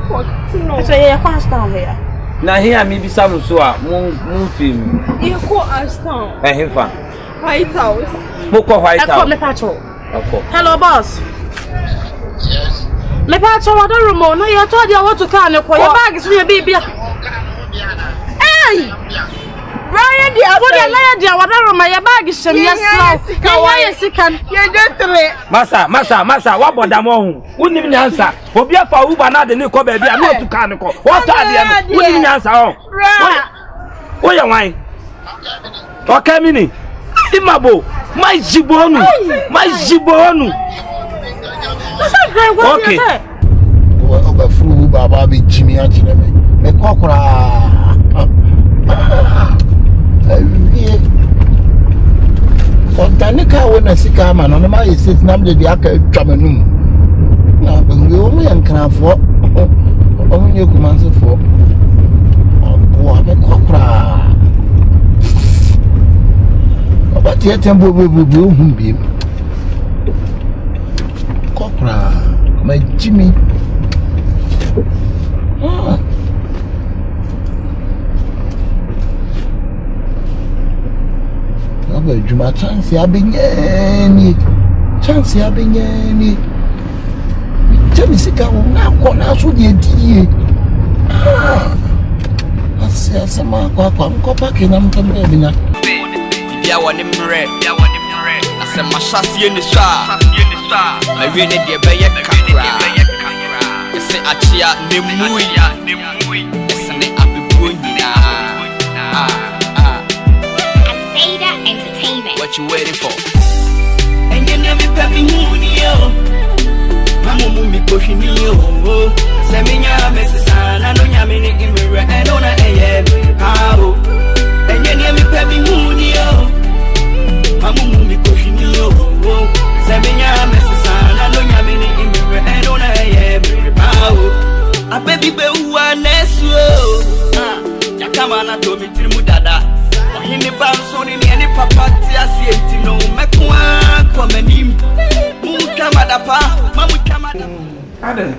So ye constant here. Na hian mi bisa mo so a mo film. You go Aston. Hefa. White House. Mo ko White House. Me patrol. Okay. Hello boss. Me patrol what room no you told you what to can your bag is your baby. Hey! Brian dia. What the liar dia what room your bag is yes. Can you just me. Masa, what boda mo hu? Unim nyansa. Obi afa Uber na de ne ko ba bia no to kan ko. What ade no? Unim nyansa ho. Wo ya wan. Okay mini. Imabo, my jibonu. Okay. Oba fru baba bi Jimmy achire me. Me kokora. Awie. Odanika wona sika ma no ma yesit nam de aka twamanum. Na bangu o me yankrafo. O munye kumansefo. Obo me kokora. But yet, temple will be him. Copra, my Jimmy. Juma chance ya binyeni. Tell sika na kona so de die. Asa sama kwa mkopa kina mtombe bina. Ya wani mre ase mashasi ni sha awie ne de be ye kakra ese achia ne mui ese ne abebuo nyina you waiting for? And you never pay me yo. Mamu mi push me yo. Seminya mesisa na no nyame ni imre and ona eye how. And you never pay me yo. Mamu mi push me yo. Seminya mesisa na no nyame ni imre and ona eye how. A baby be uwa nesu. Yakama na to mi trimu dada. Ohini bansoni ni eni papati asienti no mekwa kwa menim. Muka madapa, mamuka madapa. Adam,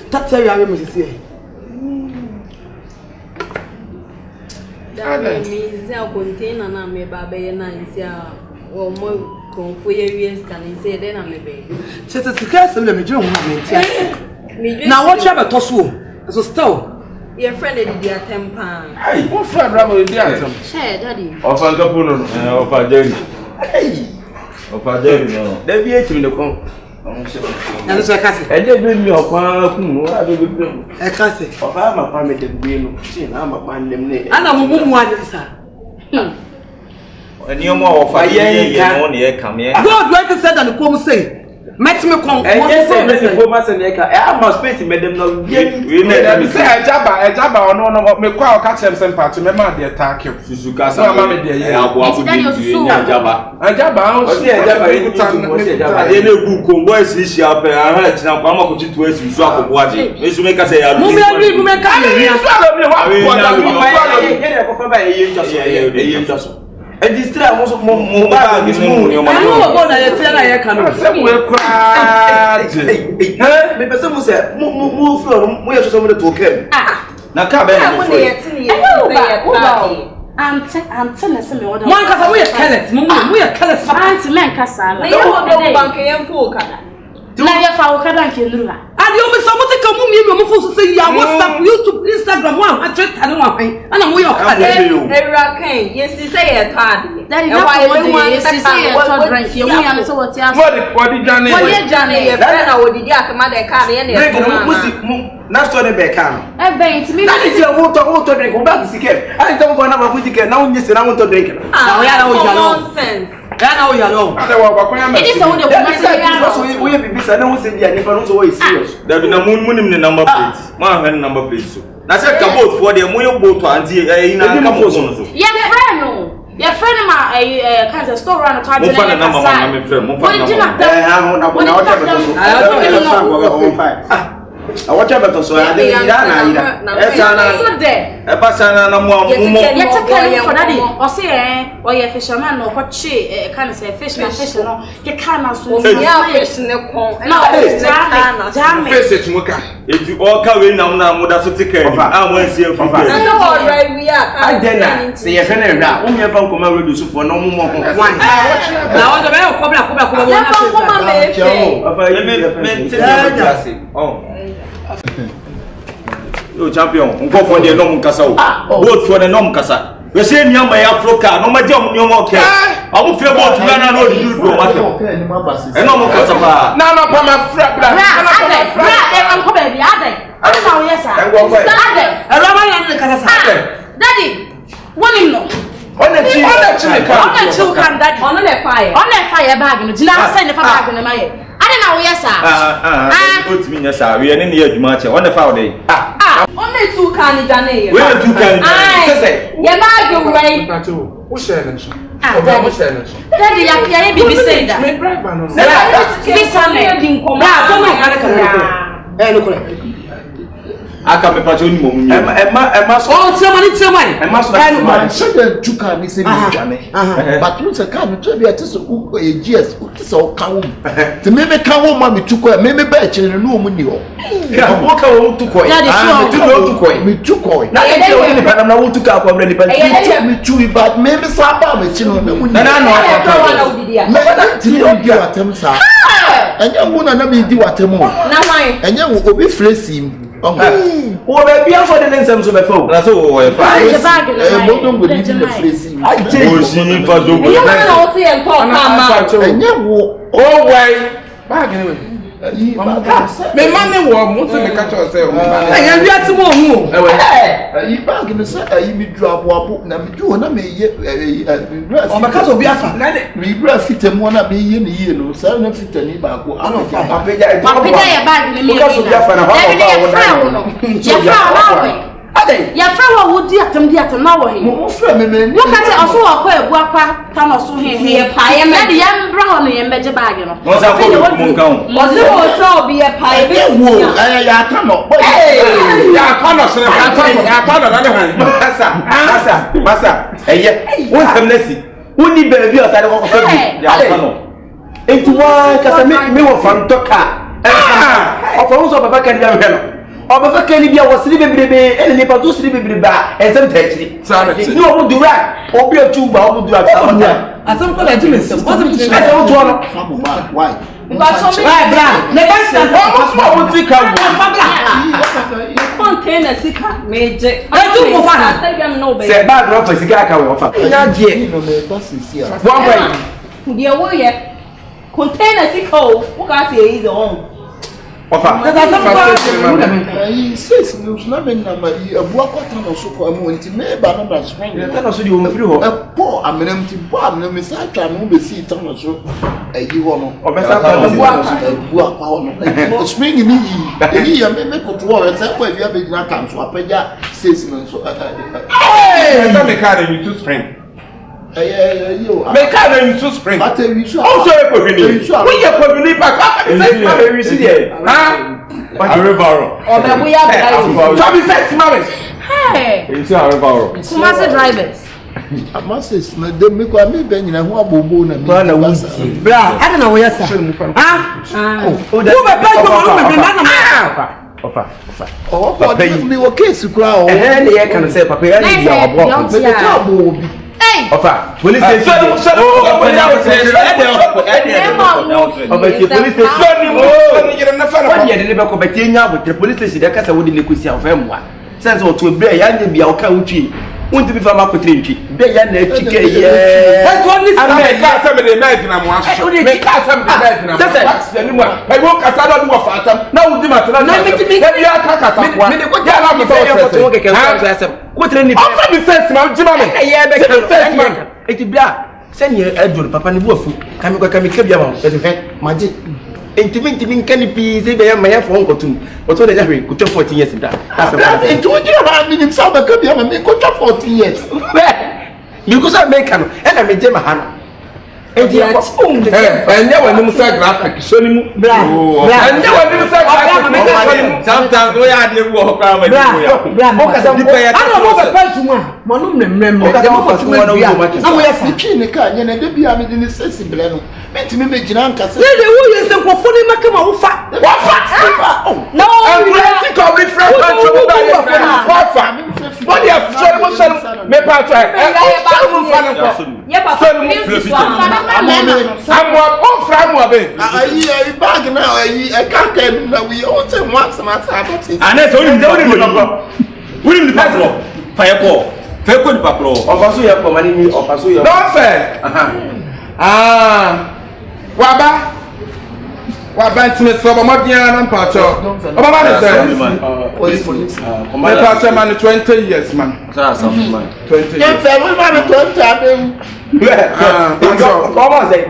that's how you are Mrs. here. That means I contain and I'm a baby and I say, or more for years can I say then I'm a baby. She's a secret, so let me do now what you have a toss so still. Your friend did their temper. Hey, what friend Rambo did that? Share, Daddy. Of Ancapuno, of a jelly. Hey, of a jelly, no. They be 8 in the con. And it's a castle. And they bring me up one. I do a castle. of I'm a family being seen. I'm a man named And I'm a woman, sir. And you more of a year money come here. God, like I said, and the poem say. Met me come. And yes, I must space made them know. We never say a jabba, or no, me quite catch them some part to my mother attack you. Suzuka, some mamma, dear, Jabba. A jabba, I didn't go boys this year. I heard now, Mama could to us in swap of watching. This will make us say, I'm and this time was more bad is money. I know about that. I can somewhere cry. Maybe someone said, move from where someone to him. Now, come back. I'm telling you, one because we are careless. We are careless. Fancy men, Cassandra. You don't know bank and folk. Now you're for Kadanka. And you miss someone to come with me, to say, yeah, WhatsApp, YouTube, Instagram, one, I just had one thing, and I'm way of yes, you say a card. That is why you say a drink. You answer what you what did Johnny? Johnny, a friend, I would get a mother card any. Not so the back. I bet me. That is your water drink. Go back to the I don't want to put it now. Yes, and I want to drink it. Nonsense. It is only we have been announcing the difference always serious. There be no moon in the number plates. My number plates. That's a boat for the moon boat and the your friend, my cancer store around the I watch about so I didn't a passana no more. Yet a kind for daddy, or say, or your fisherman, or what she can say, fish, no, you cannot swim. Fish in the pond. No, damn it. If you all come in now, that's what take care of. I won't see you from right. We are. I didn't say a friend now. Only a phone come out with you for no more. One. Now, the mail come Yo champion, go for the norm casa. Vote for the norm casa. We say near my Africa, no my job, no more care. I will feel about to run out you go. And no more casa. Now, no, my friend. Daddy, one in law. On the two can that on the fire bag in the send the bag in the Maya. I don't know, yes, sir. Put me, yes, sir. We are in the match on the foul day. Only 2 can Danny. We are 2 can. You're not your way. What's that? Daddy, I can't be saying that. I can't be patching you. Emma, oh, somebody. I'm sure the 2 can is in but once a can to be at this years, so come to maybe come home, mammy took her, maybe batch in a no money. Walk out to coin. Me too coin. Now, I'm not to come from any me too, but maybe Saba, but you know, and you won't never do what I'm on. And you will be flashing. Oh, baby, I'm for the next time to my phone. That's all. I Me man wo mo se me catch yourself. Eh wi ati mo hu. Yi bag me say ayi mi dru aboabo na me du na me ye O me ka so bi afa. Me bra fitem na me ye ne ye no say na fitani ba ko ana fa Papija ya bag me me. Ka so bi afa na ho no. Ya fra na we. Ade Ya fra wa wodi atam na wo he. mo fra me me. Wo ka te oso wa kwa ebu akwa ta no so he he pa ye me de ya mbra ho no ye meje bag no. Mo sa ko mo kan. Mo se wo so bi e pa e be wo ya ta no. Ya ka no sere ya ka no na ne han. Masa eye won sam nasi woni be bi o sa de ko fa bi ya ka no enti wa ka sa me wo fam toka o fa so baba kan ya hwe no o baba kan bi a wo siri bebrebe ene ni pa do siri bebrebe a ensem ta chiri ni o mu dura obi o tu ba o mu dura ta Atam ko da jimese. What am I ase wo to no Why? bra. Ne ba stand o mo mo ti ka wo container sika meje. tu ko fa na. Instagram no be. se bag ro fa sika ka wo fa nya die No me pass here. one way Dia wo ye container sika o wo ka se easy on. ofa Ayi sis no na me na mari abu akwata no so ko amu nti me ba no na spring. ta no so di wo mfiri ho Po amenam ti po amenam me sa twa no be si ta no so ayi ho no. obesa ta no Abu akwa ho no. Spring ni yi ya me ko to wo se ko avia be gina kan so apaja sis no so. Hey, ta me ka na you to spring. Yo. Me ka na you to spring. But we so. O so e ko bi ni. We ye ko bi ni pa ka be say ma be wi si there. Ha? Arevaro. O me buya bra. So be say ma be. Hey. It's Arevaro. Kumasi drivers. Amasis na dem me ko me be nyina ho abobo na me. na wuti Bra, I don't know where you are. Ah? Who be pay for me na ofa Oh, papa me wo case kura o. ne ye kan say papa ya ni ya obo Me be ka bo obi. ofa police station police station wadi yede ne be ko betie nya abotre police station de kasa wodi ne kosi afem wa sense o to bre ya nya bia o ka wutwi wonti bi fa ma kotre ntwi be ya na chike ye Ame ka se me de na gina mo aso. Me ka se me de na gina mo. Sese ni mo. E wo kasa do wo fa atam. Na wo di matena. Na me ya ka kasa kwa. Me de ko ja na mo so ko ke kan so asem. Kotre ni. Ofa mi sense ma jima me. Ye be kan sense man. Eti bia se ni adwo papa ni bu afu. Kami kwa kami ke bia ma. Eti he maji. Enti nkani pi se be ya ma ya fo nkotum. Oto de jahwe ko 14 years da. Enti wo jira ha mi nim sa ba ka bia ma me ko 14 years. Because I make an and me jema han. Enti enye wani musa graphic so ni mu. Enye wani musa graphic. Sometimes we are the wo kwa ma di ya. o ka sa di pe ya. I don't know what pay to one. Manum nemrem. O ka sa mo tuma na wo ma. Na mo ya fi twi ne ka nye na de bia me di ne sesi ble no. Me ti me be gina nka se. Le wo yes the kwofo ni makama wo fa. No. Think of it from Wafa. What you have shown mo show me pa try. I'm what from what be. Ayi bag na ayi e ka ka na we o te mo asama sa about it. Ane so ni papro. Wuri ni papro. Fire call. Fire call ni papro. Ofaso ya ko mani ni ofaso ya. No fair. Waba ntime so ba modia na mpacho. Oba ma de say. Police. Me pacho man 20 years man. Sa man. 20 Ye years. fe we ma me 20 abem. Oba say.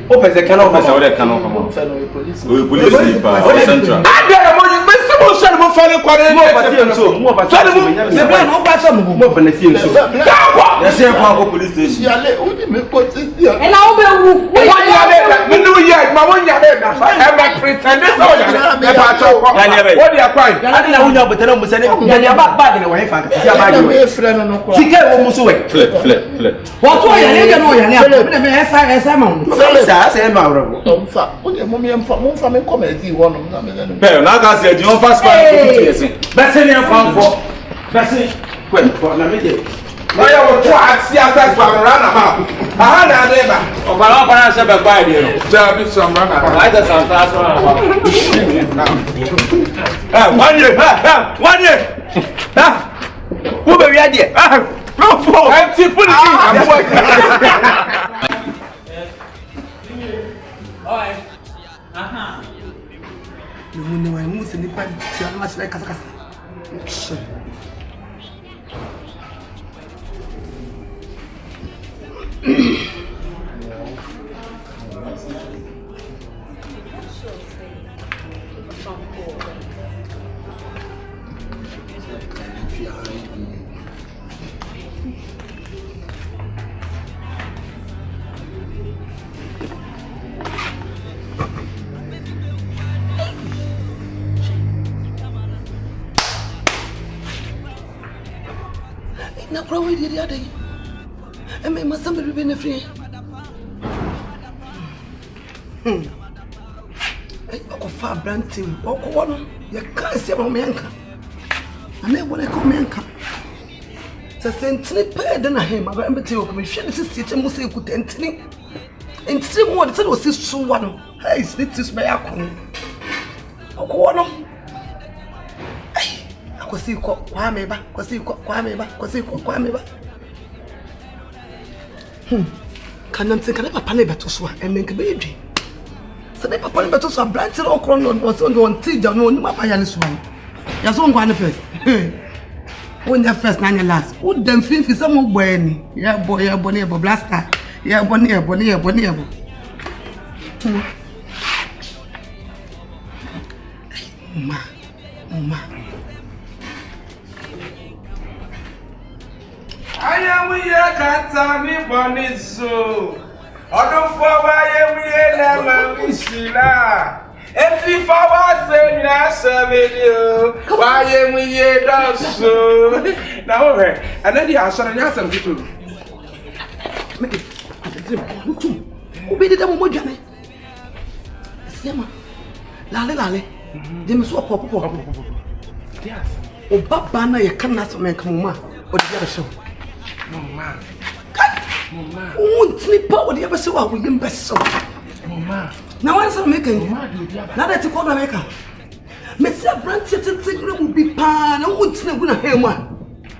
O pese kan o Sa we kan o kamo. Police. O police pa central. Ada mo ni me se mo share mo fale kware mo pase nso. Mo pase. Le bra no gba so mo. Mo fane si nso. Ya se kwa ko police station. Yale o di me ko ti ya. E na wo be wu. Wa ya le me no ye ma mo nya le na fa e ma pretend so ya le. Me pacho ko. What dey kwai? Ade na hunya botana mo se ne. Ya dia bag na wo he fa ka. Ya bag we we. friend no ko. Sike wo mo so we. Flip. What to ya le no ya le. Me esa ma. Sa se ma woro. Mfa o de mo me mfa me comedy wo no na me no. Pero na ga se di on fast pa ko ti ese. Bese ni afanfo. Bese kwa na me de. Na ya wo to aksi asa kwa na ma. Aha na de ba. Obara para se be gba ide no. Ja bi so ma na. Why the Santa so na. One year. Wo be wi ade. No for. Empty put it in. As like kasa. Na kwa we di ade. E me masam be na free. Ai ko fa brantim. O ko wono ye ka se ma me anka. Ana e wona ko me anka. Se sentini pe de na he ma ba mbete o ko me hwe ne sisi che mo se ku tentini. Entini mo de se o si so wono. Hey, slitis me yakon. O ko wono. Kwasi kwa meba kana mtsikana papa ne beto so enen ke beedwi se ne papa ne beto so branch ro kro no so no ntija no ni papa ya ne so ya so ngwa ne first when the first na last who dem fin fi some boy ni ya bo ne bo blaster ya bo ne bo ma I am here, Catani Bonizo. Other for why we never Missila. And if I was saying, I serve you, why am we here? So now, and then you are showing us some people. Who be the devil? Siama, Lale, Jimmy swap up. Yes, oh, Babana, you cannot make Mama or the other show. Mama. Oh, sleep out with the other show. We didn't best so. Mama. Now, I'm making. Now that you call America. Mr. Branch will be pan. I won't sleep with a hair one.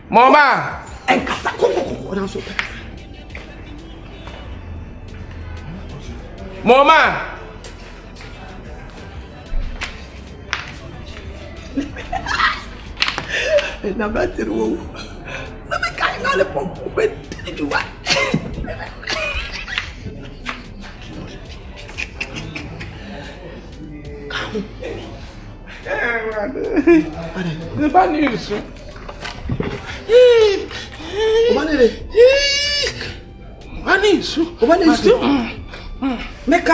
Mama. And Casako. Mama. And I'm not the room. Let me carry on the pump. When did you want? The bad news. Make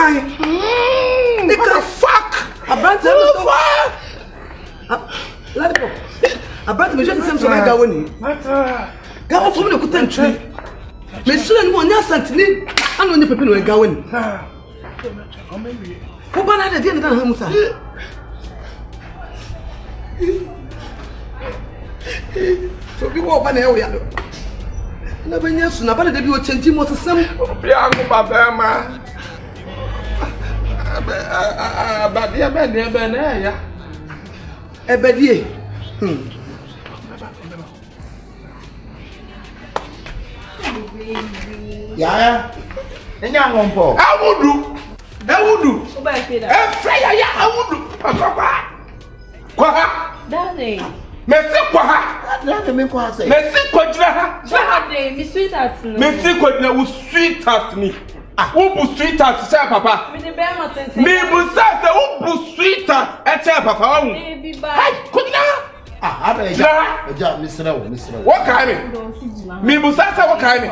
a fuck. A brand a brand me just to make gawoni. Gawo from the country. Me sure no nya santini anu ni pepe no gawoni. Ko bana da dia na hamusa. So bi wo bana e wo ya do. Na banya su na bana da bi wo change mo sesam. Bi angu baba ma. Abadia be na ya. Ebedie. Yeah. Enya ngompo. Awudu. Oba feda. Efreya ya awudu. Kwa. Daddy. Mesi kwa ha. Daddy me kwa say. Mesi kwa jina ha. Daddy, me sweetheart no. Mesi kwa jina wo sweetheart ni. Wo bu sweetheart say papa. Me de be ma tente. Me bu say wo bu sweetheart e say papa wa. Baby ba. Hey, kujina. Eja misra wo. What kind me? Me bu say what kind me?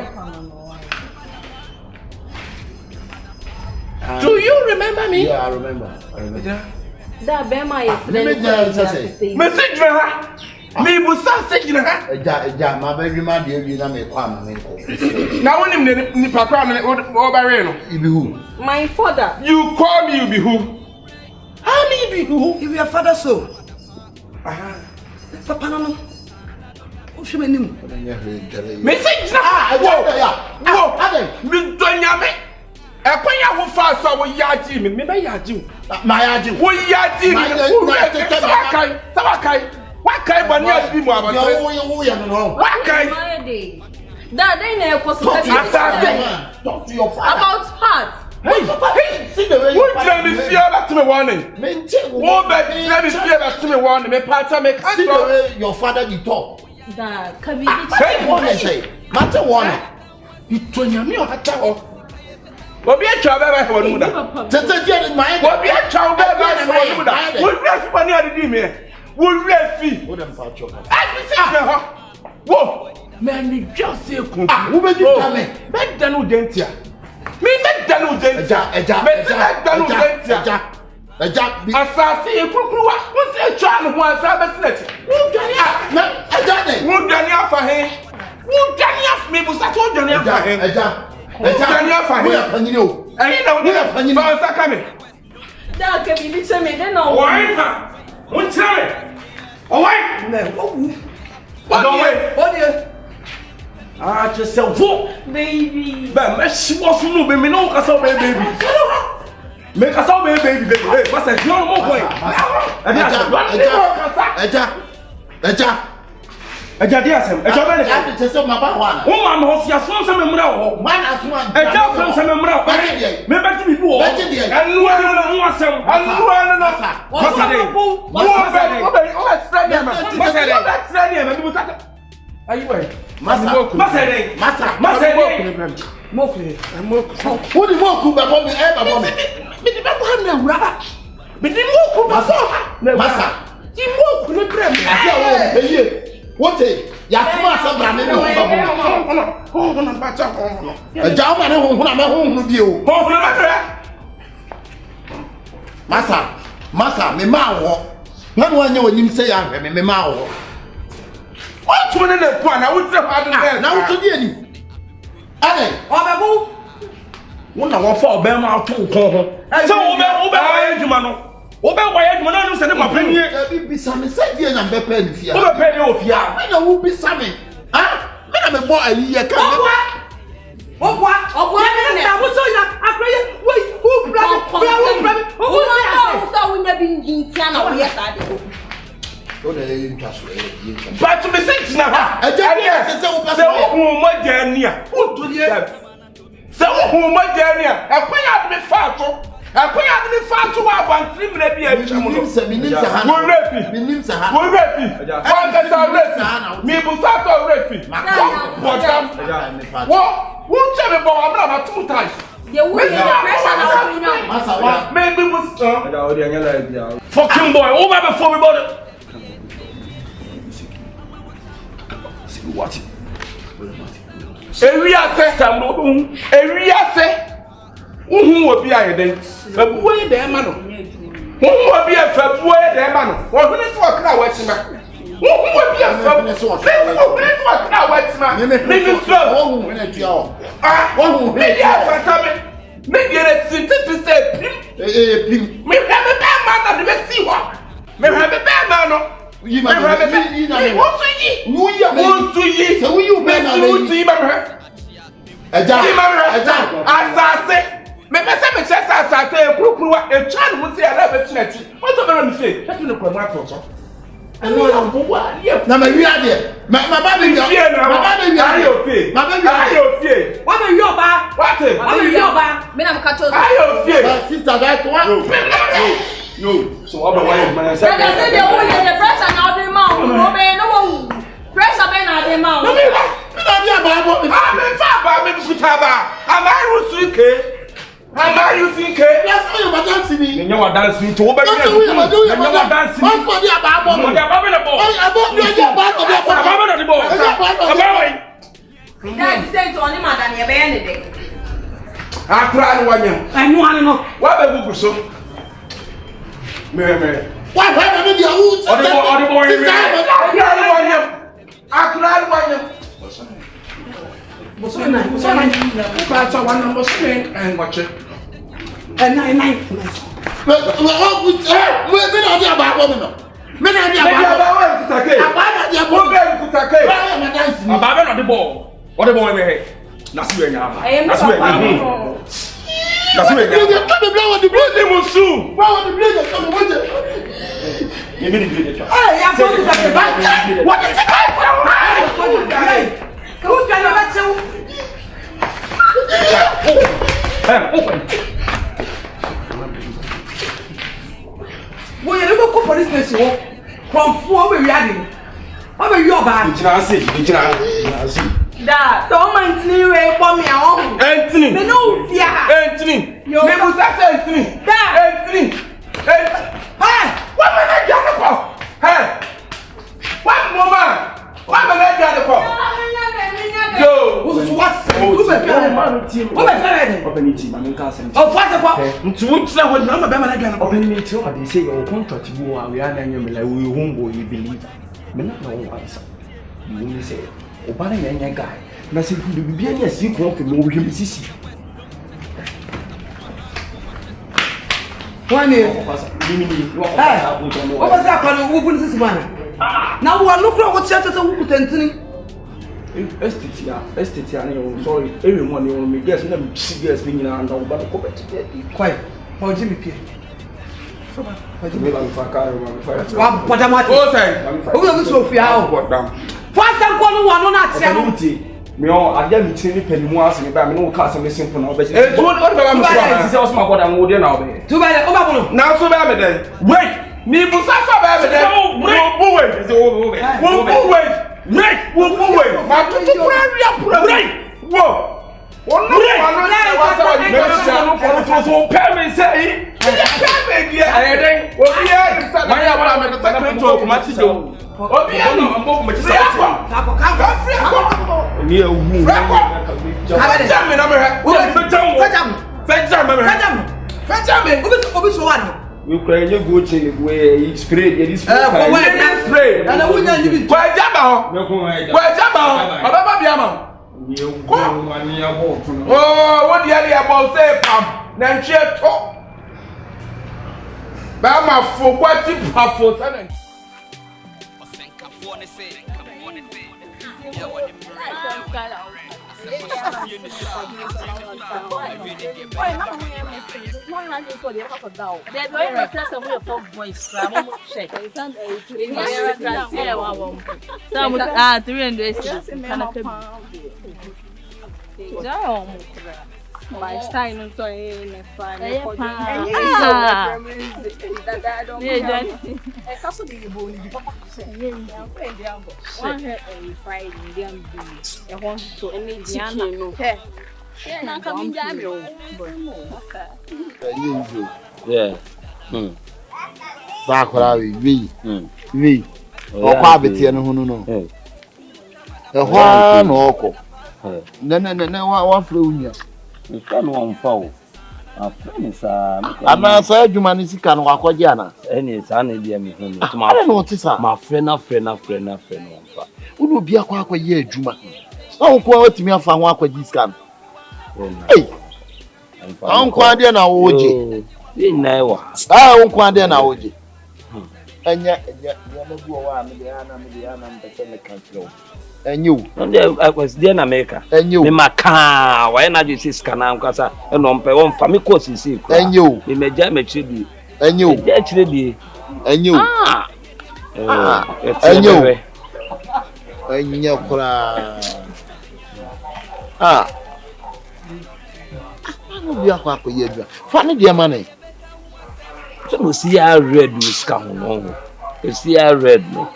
Do you remember me? Yeah, I remember. Da be ma yesterday. Message ha. Me bu say jina ha. Eja ma ba wi ma de wi na me kwa ma me ko. Na wonim ni papa na o ba re no. You be who? My father. You call me you be who? How me be who? If your father so. Papa no. O hwe manim. Message na. Wo. Me donya me. Ekwanya wo fa so wo yaji me be yaji. Ma yaji. Wo yaji me. Sawakai. Wakai bani abi mu abata. Yo ya no. Wakai. Dad, they na possible. Talk to your father. About heart. Hey, see the way you tell me fear that to me warning. What tell me fear that to me warning. Me partner make see the way your father you talk. Da, kabi. Say one say. Matter one. You told me o hata ho. Obi a twa baba he wonu da. Tete dia ni my. Obi a twa baba he wonu da. Wo wi afi pani ade di me. Wo wi afi. Wo dem fa twa. Afi se ho. Wo. Me ni just say kun. Wo be di ta me. Me da no dentia. Me da no dentia. Eja. Me da no dentia. Eja. Asase e kukuruwa. Wo se twa no ho asa be sinati. Wo dwane a. Na eja ne. Wo dwane afa he. Wo dwane afa me bu sa to dwane afa he. Eja. Dwane afa he. Wo ya panyi o. Ayi na wo ya panyi. Fa sa ka me. Da kabi bi che me de no. Why fa? Wo tire. O why? Na wo. What do ah, just say wo Baby. ba me shiwo sunu be me no ka so baby. Me ka so baby. Hey, what's that? You no point. Eja dia sem. Eja be ne. I just say my ba one. Wo ma no sia so se me mura wo. Man as one. Eja so se me mura. Me be ti bi wo. Anu anu no asem. Anu anu no. What's that? Wo be straight there man. What's that? Straight there man. You say ayi we. Masa. Mokre. Who the moku be bo me e be bo me. Me di be bo na wura. Me di moku ba so. Masa. Di moku ne brem. Ati o eye. What ya tuma so bra me no ba bo. Oh, na ba cha oh. Eja o ma ne ho na me ho bi o. Oh, na ba. Masa, me ma wo. Na no anya onim se ya hwe me ma wo. What one na kwa na wo tire fa do na wo to di ani. Ade, Obebu. wo na wo fa obe ma to ko ho. Se wo be wa adwuma no. Wo be wa adwuma no se ne papani. E bi bisa me se di na be pa ni fia. Wo be pa ni ofia. Me na wo bisa me. Ha? Me na me bo ali ye ka me. Obwa me na wo so ya akreye wo who brother. Wo ma so wo nya bi ntia na wo ye sa de. Don't let him pass away. But to be sent now. I just say, who my journey? Who do you have? So, who my journey? I quit out me far to. I quit out me far to our one 3 minutes. We're ready. Me was out already. What? Won't tell me about 2 times. You will be pressure now. Maybe was fucking boy over before we bought it. What? Area system no hu. Area say. Hu obi ayeden. Fabuwe de ma no. Hu obi fabuwe de ma no. Wo hune so okra wachima. Hu obi fabuwe so okra wachima. Me so. Wo hu na tua o. Ah, wo hu. Me dia fata me. Me dia sintete say pim. Pim. Me na me ba ma na de be si ho. Me ha be ba ma no. You ma be na me. Wo so yi. Wo so yi. So you be na me. Wo so yi ba me. Eja. Asase. Me pese me chese asase kurukuruwa e twa no se ya be tinati. What to be me say? That no kwa mato so. Ano ya mbuwa. Na me wi ade. Ma ba be wi. Ma ba be wi. Ayo fie. Ma ba wi. Ayo fie. Wa be wi oba. What? Wa be wi oba. Me na mka cho. Ayo fie. Sister that one. No. So what about man say? That say the whole the pressure now the man. No be no pressure be na the man. Me na dia ba bo. Ah, me fa ba me kutaba. Am I rusuke? Am I using K? Yes, I am dancing. You are dancing to over there. You are dancing. What for the above? You are the ball. Above you are part of the ball. That is saying to any man than you be anything. I cried one year. I know. What a book so? Me. What happened to your roots? Or the boy. I cried one year. Musona, that's one number screen and watch it. And nine. But we're not there about women. Men are there about Kutake. About the ball. What the boy may that's where you are. That's where you are. That's where you are. Come and blow on the blue. They will soon. Blow on the blue. Come with it. You mean it? Hey, I'm going to the back. What is it? Who's going to let you? Open. police station. From 4 we ready. What are you bad? Da, so Anthony way for me home. Anthony. Me no fear. Anthony. Me must say Anthony. Da. Anthony. Hey, what man I get the call? Hey. What woman? What man I get the call? Yo, what's who be fear? Who be fear? Open team, I'm in castle. Oh, what's the call? Ntu tsa what number be man I get the call? Open me too, they say your contract we are na nyem like we won't go you believe. Me not know answer. You only say Obana nyanya guy. Na say you be any as you come from we him sisi. One year. What was that called? Who put this man? Now we are looking at what church is who put Anthony. STT, I'm sorry. Everyone you me guess them guess being and but Quiet. How Jimmy P. What am I? Oh, say. Who are so fear? First I'm calling one not say. Me all I get me tini penny mo ask me ba me no cast me simple now be say. Eh, what about me say say us my brother mo dey now be. Too bad. Oba now so be me then. Wait. Me bu sa so be me then. Wait. Ma tutu pra. Wait. Whoa. One no so pay me say. Pay me dia. I dey. Obi ya say na ya bra me the second to ma ti do. Obi ya no mbo me ti say. Ni ewu. Fetch me na me he. Fetch me. Obi so one. We cry you go change we spray this spray. Spray. Na we nya ni bi. Kwa jaba ho. Kwa jaba ho. Obaba bia ma. Oh, what the hell about say pam? Na nche to. Ba ma fo kwati pafo sanen. My style is so in fun. Yeah. Sakura we. Okwa betie no hunu no. Ehwa no oko. Na wa fro unya. Nfa no onfa o. Afeni sa. Ana sa adwuma ni sika no akwaje ana. Eni sa na dia mi hunu. Tuma no tisa. Ma frɛ na onfa. Unu bia kwa akwaje adwuma. Na onko otimi afa ho akwaje sika no. Ei. Onko ade na woje. Ni na wa. Onko ade na woje. Anya mabu wa me de ana mpese me kanslo. Enyu. Nde akwas de na America. Enyu. Me maka wa na je siska na nkasa eno mpe won fa me ko sisi ko. Enyu. Me meja me chiri. Enyu. Meja chiri bi. Enyu. Enyu. Enyu kura. Ano bia kwa yedwa. Fa ne de ma ne. So no see ya red with scam no. You see ya red no.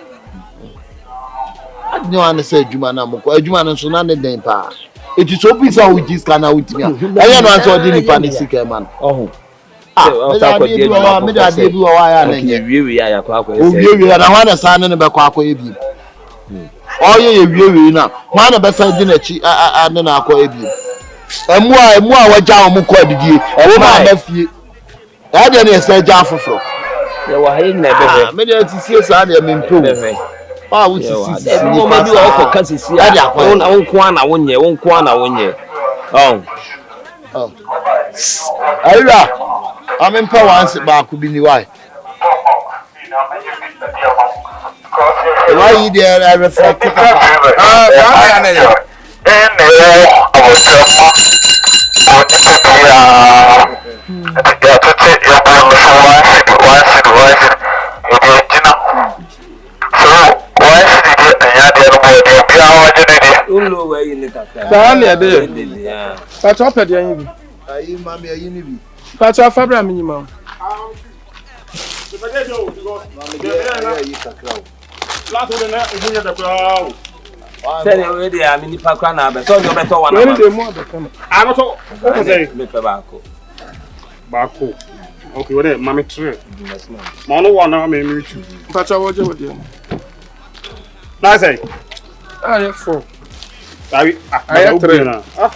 Adnyo an say adwuma na mko. Adwuma no so na ne den pa. Eti so bi sa ujis kana utimi a. Eya no anso di nipa ne sika man. Oh. Me da de bi wa ya na nye. Wiwi ya kwa kwa. Wiwi ya na ho na sa ne be kwa kwa ebi. Oye wiwi na. Ho na be sa di na chi ne na kwa ebi. Emu a waja o mko adidie. Ewo ma ba fie. Ya de ne sa ja afoforo. Ya wa hayi na bebe. Me de ti sie sa de me mpo. Wo ti si. Mo ma bi o ko kan sisi. Won na wonye. Oh. Ayra. Amempa once back bi ni why. Why you there I reflect. Pacho pede yin bi. Ayi mami ayi ni bi. Pacho fabra mi nyima. Last one na ebunya da kwa. Sẹ́ni we dey am ni pa kwa na be. So you better one. Where dey more the come? I not so. Okay. Me pe baako. Baako. Okay, what mama tre. Ma no one na me me tu. Pacha wo je wo dey. Na say. Ah, yeah, 4. I 3 na. Ah.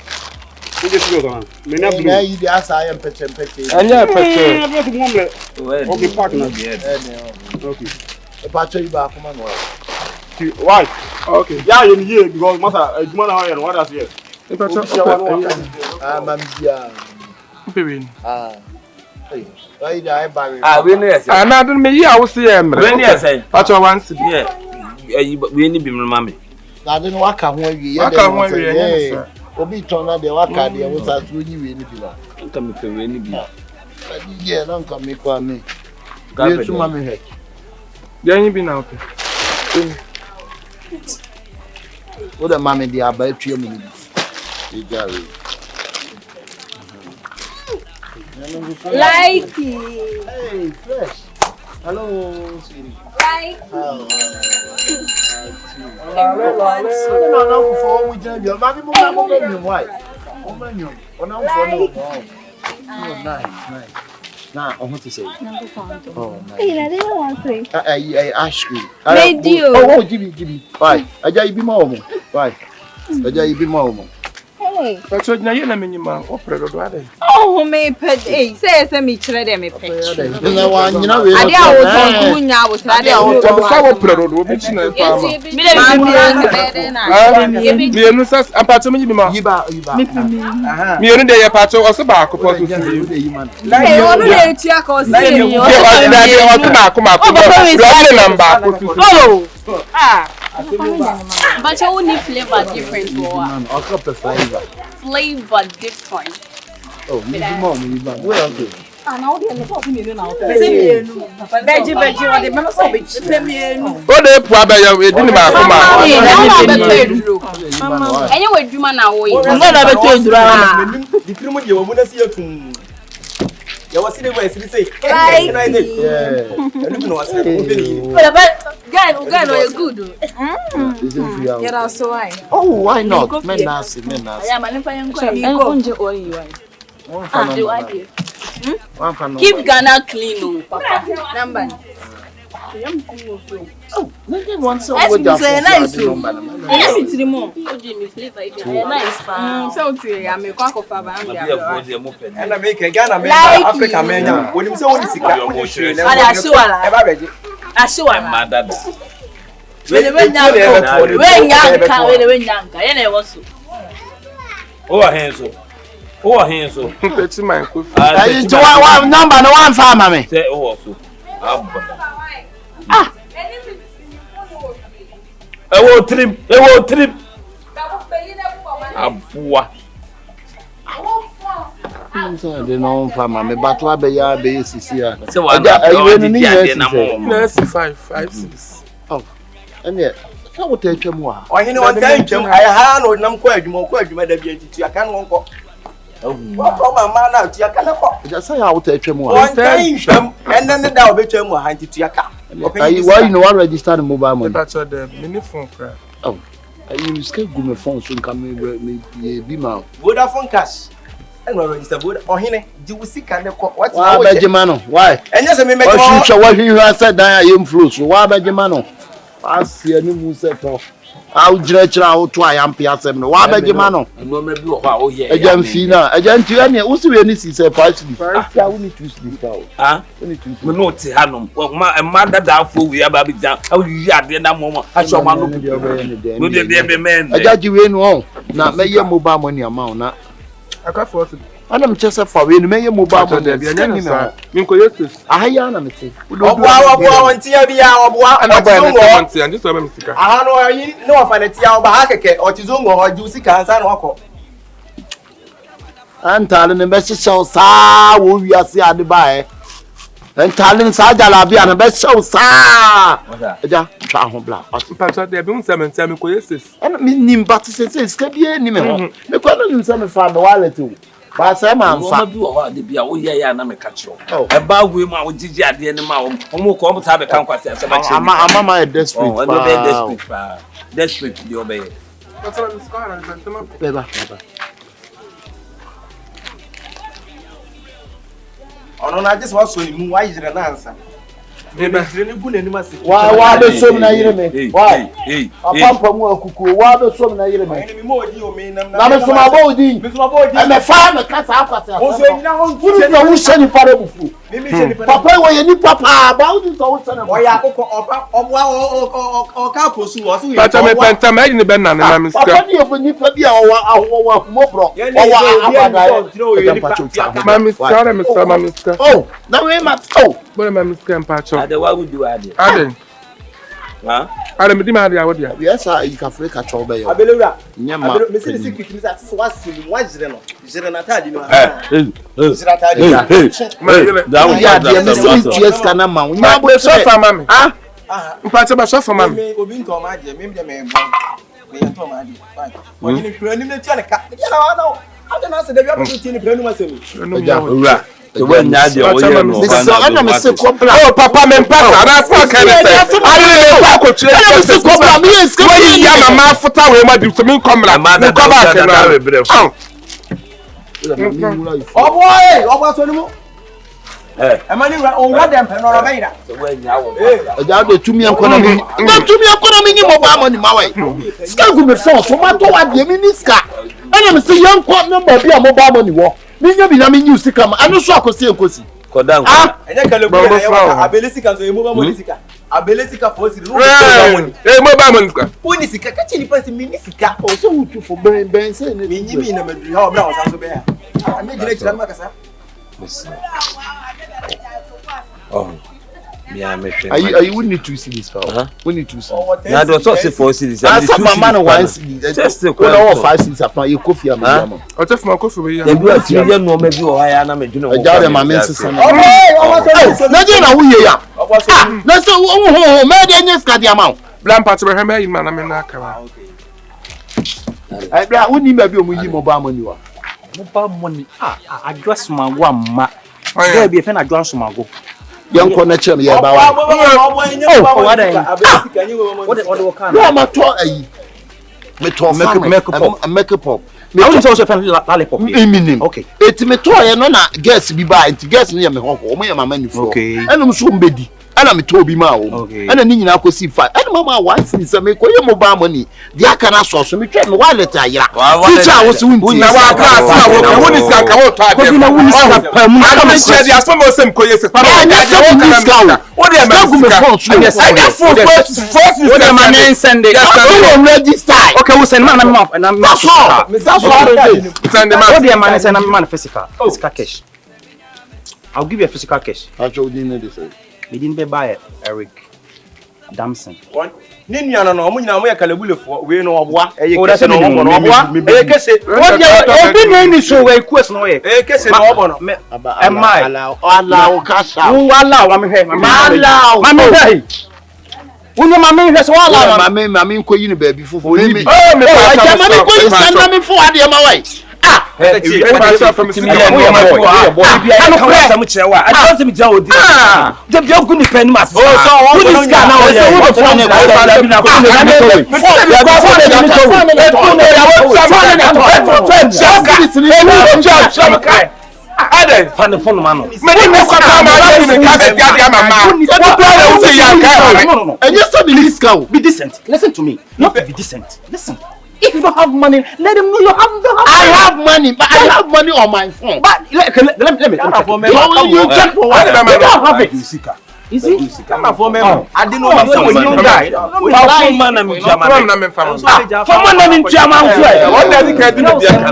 Who just go on? Me na blue. Na yi di asa ya mpete. Anya pete. Okay, partner. Okay. Pacha yi ba kuma no. Why? Okay. Yeah, you here because masa ejuma na here what that's here. Pacha. Ah, mambia. Pewin. Ah. Why di ai ba. Ah, we no yes. Ah, na do me yi a wo se e mre. We no yes. Pacha once. Yeah. We ni bi mma me. Na de no waka ho awie ye. Waka ho awie ye nsa. Obi ton na de waka de wo sa tru ni we ni bi la. Nka me pe we ni bi. Ye na nka me kwa me. Ye tuma me he. Dey yin bi na ope. Wo da mama di aba atue mu ni. E jare. Likey. Hey, fresh. Hello, sweetie. Like. No, no, for we tell you. Mami mo mo me why? O ma nyom. Ona for no. Oh, nice. Now, I want to say. Oh, nice. Hey, I didn't want to. I ask you. Made you. Oh, Jimmy. Why? Aja ibi ma omo. Why? Aja ibi ma omo. Hey. Pacha na ye na menyima opre do ade. Oh, me pet. Hey, say me chire dem me pet. Na wa nyina we. Ade a wo ton ku nya wo ade a wo ton. Sa wo pre do obi chi na pa ma. Me dem be na. Me enu sa ampacho menyi bi ma. Yiba. Me enu de ye pacho o se ba akopọ to si. Hey, onu le ti aka o si ni. Ye o da de o se na akoma ko. Ro number ko to. Oh. Ah. But you need flavor different for Flavor. flavor different. Oh, me mom. Where are you? Veggie, what the mama so bitch. O de pu abaya we di ni ma akoma. Enye we dwuma na wo yi. Mo na be to edura na. Di krimu de wo mu na si atun. Ya wasi de boy si say. Yeah. Enu no wasi de ko ni. Guy, you good. Isn't free out. You're so why? Oh, why not? Men nasi. Yeah, man, for you Unje oyi wai. do I do? One fan. Keep Ghana clean, papa. Number. Oh, maybe one so Let's with be say nice. that. Let me three more. Me flavor it. Nice fa. So three, I me kwa kofa ba am dia. Na make Ghana me Africa me nya. Wonim se woni sika. Ada shiwala. E ba beje. Ashiwala. Madada. We nyanka. Ye na e woso. O ahenso. Peti man ko. Ayi to one number no one farmer me. Say o woso. Abba. Ah. Ewo trim. Abua. They no farmer me but wa be ya be sisi ya. Say wa na na mo. Na 5 6. Oh. Ene ka wo ta twam wa. Ohene on tan twam ay ha no nam ko adwuma da bi antitu aka no nko. What problem man na tu aka na ko. Ja say ha wo ta twam wa. On tan twam enne ne da obetwam wa antitu aka. Ayi why you no one register the mobile money? Pacha dem mini phone cra. Oh. You ska go me phone so nka me be ma. Vodafone cash. No register Vodafone. Ohene di usika ne ko. What Why Benjamin? Why? Enye se me make what you said that I am flow so why Benjamin? Asi ani mu se to. Awu jira awu to ayam piasem no. Why Benjamin? No me bi wo ho a wo ye. Agent fee na. Agent you ani wo si we ni si se price bi. Ya we need to sleep out. Ah? Me no ti hanom. Ma dada afo wi aba bi jan. Awu yi ade na mo mo. Aso ma no. No de be men. Agent we no on. Na me ye mobile money amount na. Aka force. Ana me chese fa we ni me ye mobile money. Min ko yesus. Ahaya na me say. Oboa wonti ya bia oboa. Ana ba na monti and this one me sika. Aha no yi no ofaneti ya oba hakeke otizongo oju sika ansa na okọ. Antale ne be hyehyɛ saa wo wiase ade bae. Antale ne saa jalabia ne be hyehyɛ saa. Eja twa ho bla. Pacha dem bi unsem ko yesus. Ana me nim bat se ska bia ni me ho. Me kwa no nim se me fa me wallet o. Ba say man fa. Bi wo ha de bia wo ye ya na me ka kiro. E ba we ma wo jiji ade ne ma wo mo ko mo ta be kan kwase ase ba che. Ama my desperate. Oh, no be desperate pa. Desperate bi obey. Beba. Ono na just was so mu wa yire na ansa. Beba tire gu na nima se. Wa be so na yire me. Why? Papa mu akuku wa be so na yire me. Eni mo odi o me nam na me so ma bo odi. Me so ma bo odi. E me fa me kasa akwase. O so nyina ho furu na wo shani pare bufu. Me shani pare. Papa wo ye ni papa ba wo so wo shani. O ya akoko opa o ka kosu o so ye. Pata me penta me ni be na na me ska. Papa ni e ni pa bia o mo bro. O wa abada. Mami ska. Oh, na we ma oh. Bora mami ska mpacho. Ade wa would do ade. Ade. Ha? Ade me di ma ade awodia. Yes sir, you can free catch over here. Abelura. Nyama. Me see the secret is that was wa jire no. Jire na tadi no. Jire tadi. Da wo ya de me see TS kana ma. Nya bo so fa mami. Ah. Mpacho ba so fa mami. Me obi nto ma je, me de me bon. Me to ma je. Fine. Woni ni hwani na tia ne ka. Ya na wa na. Ade na se de bia bo tia ni branu ma se mi. Ura. The one now the oye no. Oh papa me mpasa na fa ka ne se. Ari me pa ko tire. Ari se ko pa mi eske. Wani ya mama futa we ma di so min komra. Min ko ba ke na. Oh boy, obo so ni mo. E ma ni o wa dem pe no ro meira. The one now. Eja de tumi enkona mi. Na tumi enkona mi ni mo ba mo ni ma wai. Ska gu me phone so ma to wa de mi ni ska. Ana me se yanko number bi a mo ba mo ni wo. Minya bi na mi news kama anu so akosi enkosi Kodan ko enye kale bu ya abelesika so emo ba mo nisika abelesika for si no mo ba mo nisika woni sika ka chini pasi mi nisika o so wutu fo ben say ne mi nyimi na maduri ha obra wasan so be ya me gire kira makasa oh me am me are you need to see this file we need to see na do so se for see this and some man one see just the all 5 cents afa ye kofi am am o te fuma kofi be ya ya bi ati ye no ma bi o ha ya na me dwuna o ja de ma men sesa na na je na wo ye ya na so ho me de nye ska dia ma blam part be hema yin ma na me na aka wa ai bra woni ma bi o mu yi mo ba mo ni wa mobile money address ma wa ma there be fe na address ma go yanko na chem ye ba wa no ma to ayi me to make up me I want to also fan lollipop minim okay eti me to ye no na guest bi ba enti guest no ye me ho mo ye mama ni fo enum so mbedi ana me to bi ma wo ana ni nyina akosi fa ana mama wa sin se me koye mo ba money di aka na so me twa me wallet ayira teacher wo so wunti na wa class na wo woni ska ka wo to ade ko na woni ska pa mu ana me che di aso mo sem koye se pa na nya so woni ska wo de me go me phone so yes I get phone first wo de man send it go register okay we send man na that's all send man wo de man send man physical cash I'll give you a physical cash actually we didn't know this we didn't buy it Eric Damson ni nua no mo nyina mo ya kalebulefo we no oboa kese no oboa kese obi no ni so we kues no ye kese no obo no ala o kasha wo ala wa me hwe mama hwe Uno mama hwe so ala mama nko yi ni ba bi fofo me pa mama nko yi sanda me fo ade ma wai Be decent. Listen to me. Not be decent. Listen. If you don't have money, let them know you have. I have money, but I have money on my phone. But let me. You check for what? You don't have it. Is it? Come for me. I didn't know when you don't die. for man na me fam For man in German. What that can do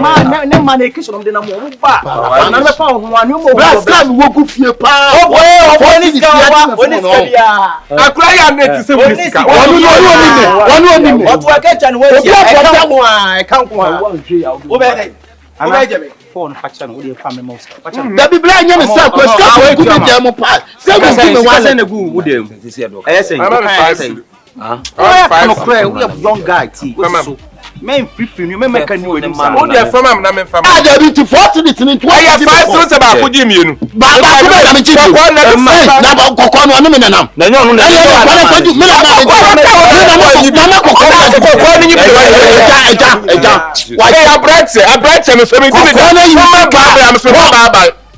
man na man education on the na mo ba. Na me fa ho anu mo. Last time we go fie pa. Oni ska akura ya net se we ska oni otu akecha ni we tia e kan ko a wo be dey phone faction we dey farm most da bi bla nya me sa ko ska ko ku bi dem pa se go give me one na gu wo dem say do say I'm 5 no cry we have young guy tea so Men free you men can you any man. Oh, they from am na men from. Ah, they be to force it in 20. I 5 cents about could give me you. Ba na me chief. Na ba kokko no no me nanam. Na nyo no na. Me so me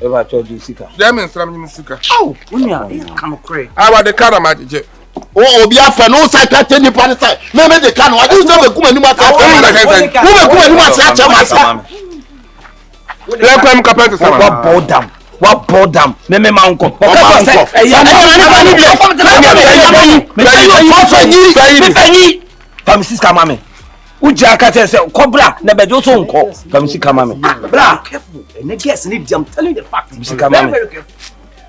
Ever told you sika. Them in Sram Sika. Oh, unya, come cray. I want the car magic. Oh, obi afa no sakate ni pa say. Me the can wa you say be kuma ni ma ta. Who be kuma ni ma ta cha ma. Let them kapete sama. What boredom? Me ma unko. Uja kate say cobra na bejo so nko famisi kama me bra careful and guess need I'm telling you the fact famisi kama me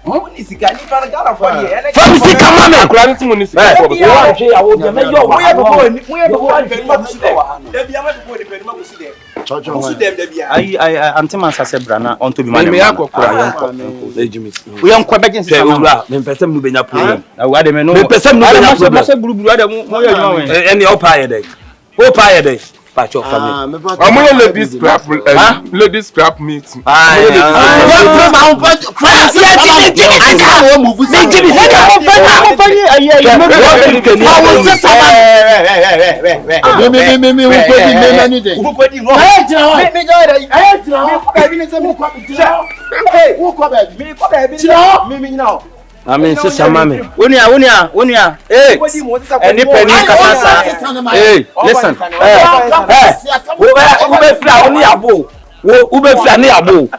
Money sika ni para gara for here famisi kama me akura nti money sika for wo hwe ya wo de me yo mo ye before ni ma kusi de da bia ma before de pe ma kusi de kusi dem da bia I antema sa se bra na on to be man me akokora yanko ejimi we yanko begin se owura me pesem nu benya problem wa de me no me pesem nu benya problem ma se buruburu de mo ye nwa we eni o pa ye dey o pa ye dey patch your family amoye ladies scrap meeting I mean, sister mami. Unia. Hey. Any penny kasasa. Hey, listen. Ube fla oni abo. Ube fla ni abo.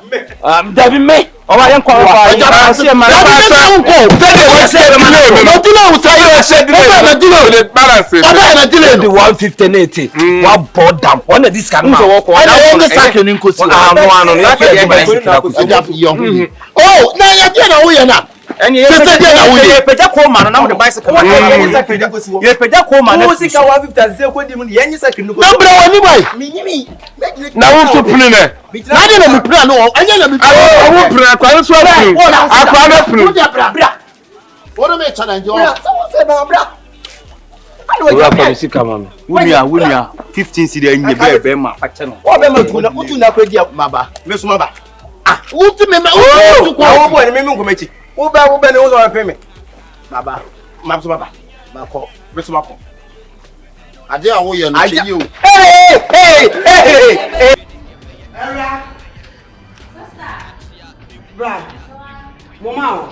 Dabi me. Owa yen kwa owa. Asi ma. The 150 what boredom. One of this can man. Oh, na ya je na wo ye na. And you peja ko man na the bicycle. You peja ko man. Who sika 150 say ko di mu yen second ko. Na bra wani boy. Minimi. Na wo so pini ne. Na de na me plan no. Anya na me plan. Wo plan kwa so pini. Akwa na pini. Bra. What me challenge you? So say na bra. Ura famisi kama me. Wunia 15 cedi enye be ma fache no. Wo be ma tu na kwa dia maba. Me so maba. Ah, wuti me tu kwa wo bo ni me nko mechi. Wo be ni wo so pe me. Baba, ma so baba. Ma ko, be so ma ko. Ade a wo ye no che yi o. Hey. Era. Sister. Bra. Mama o.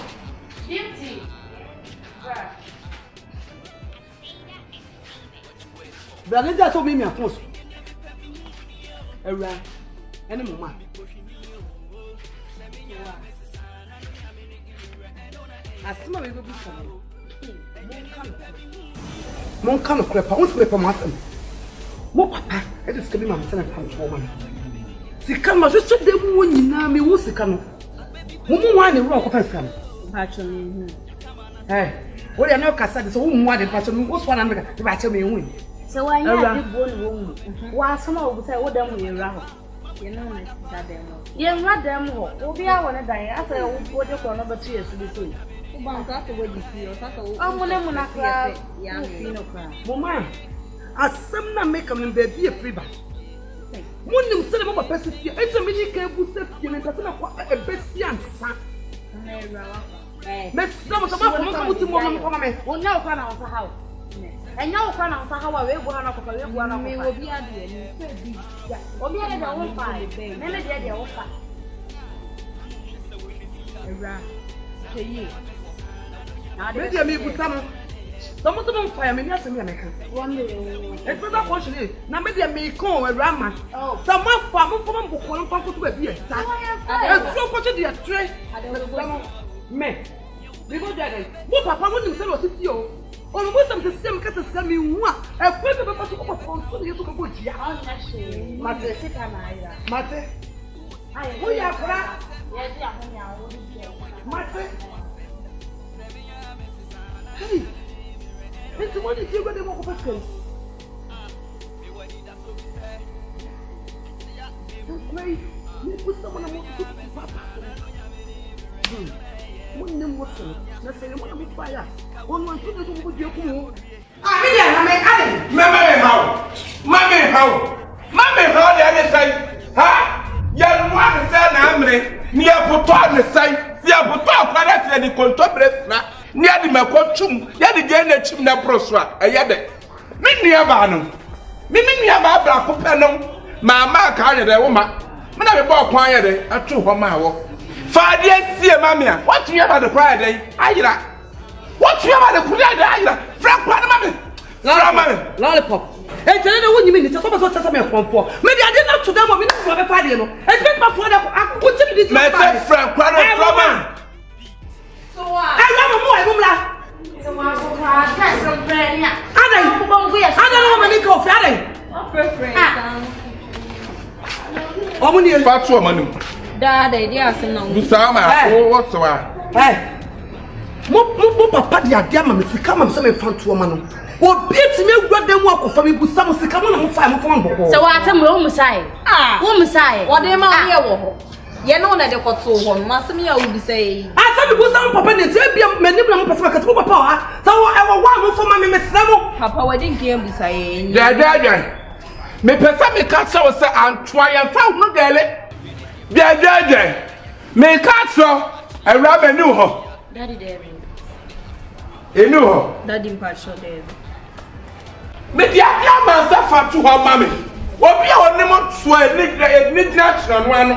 Beauty. Bra ni da so mi afon so. Era. Ene mama. Asima we go bi so. Mon kan krepa, on se ma asem. Mo papa, e de skabi ma me sana kan to ma. Sika ma so de mu nyina me wo sika no. Mo mu wa ne ro ko fa sika no. Ba cho me wo de na kasa de so wo mu wa de pa cho me wo so na me ka ba che me hu. so wa ya de bo no wo mu. Wa asama wo say wo dem ye ra ho. Ye no na da dem ho. Ye nra dem ho. Obi a wo ne dan asa wo de ko no ba tu yesu bi so. Banka to wadi fi o sasa wo amune munakra ya fi no kra mama asem na make am be be free ba munim se mo papa se fi eto me ni ka bu se fi me pese na kwa e be si ansa na era wa me se mo so ba ko mo muti mo mo me onya o kwa na onsa hawo enya o kwa na onsa hawo we bu ha na kwa we bu ha na kwa me obi ade ni se bi obi ade da wo fa me me de wo fa era cheyi media me butano somo to don fire me ni asem ya meka one day e pesa ko shiri na media me kon awrama somo fa mo fo mo ko no fa ko to ba bi e ta e tro ko che dia tre me we go there mo papa mo ni se lo ti o o mo sam se sem ka se ska mi hu a e ko be ba so ko so ni so ko dia mate se kana ira mate ai wo ya bra ye dia ho nya wo di mate hey, it's what you do with the walk of a case. Don't play. You put someone on the papa. One name was let's say, one of fire. One to do with your Ah, me there, Mama, how they say? Ha? Young one said, "Amre, near Putan, the side, near Putan, Father, and the contemporary, near the Macochum, yet the Jane Chimna Prosra, a yade. Many Abanum, Mimi Abba Pupanum, Mamma carried a woman, Madame Bob quiet a 2 mile. 5 years, see Mamma, what do you about the Friday? Ayla. What do you about the Friday? Frank Panama, Lollipop. Hey, tell me what you mean. It's a couple of times I'm for. Maybe I did not to them. I mean, for a party. It's been my father. I put him in the Frank Panama. So what? I love him more. I won't laugh. So what? That's some friend. I don't know how many coffee. How many Fatu money? Dad, yes, no. Busama, what's the one? Hey, mo papa dia dia ma me sika ma se me fanto ma no obi etime gwade mu akofa me busa mo sika mo na mo fa mo fon boko so what am wo musai wo musai wo de ma ye wo ho ye no na de koto ho no ma se me ya wo bisai asa me busa mo papa ne te bia mani na mo pese ma katu papa ha so wo e wo wa mo fo ma me mesra mo papa we din kiam bisai Dada me pesa me ka so se antoya fa no gele Dada me ka so awra me nu ho Daddy David enu ho Daddy Mpacho David me dia ma sa fatu ho ma me obi a woni mo so ni chira no ano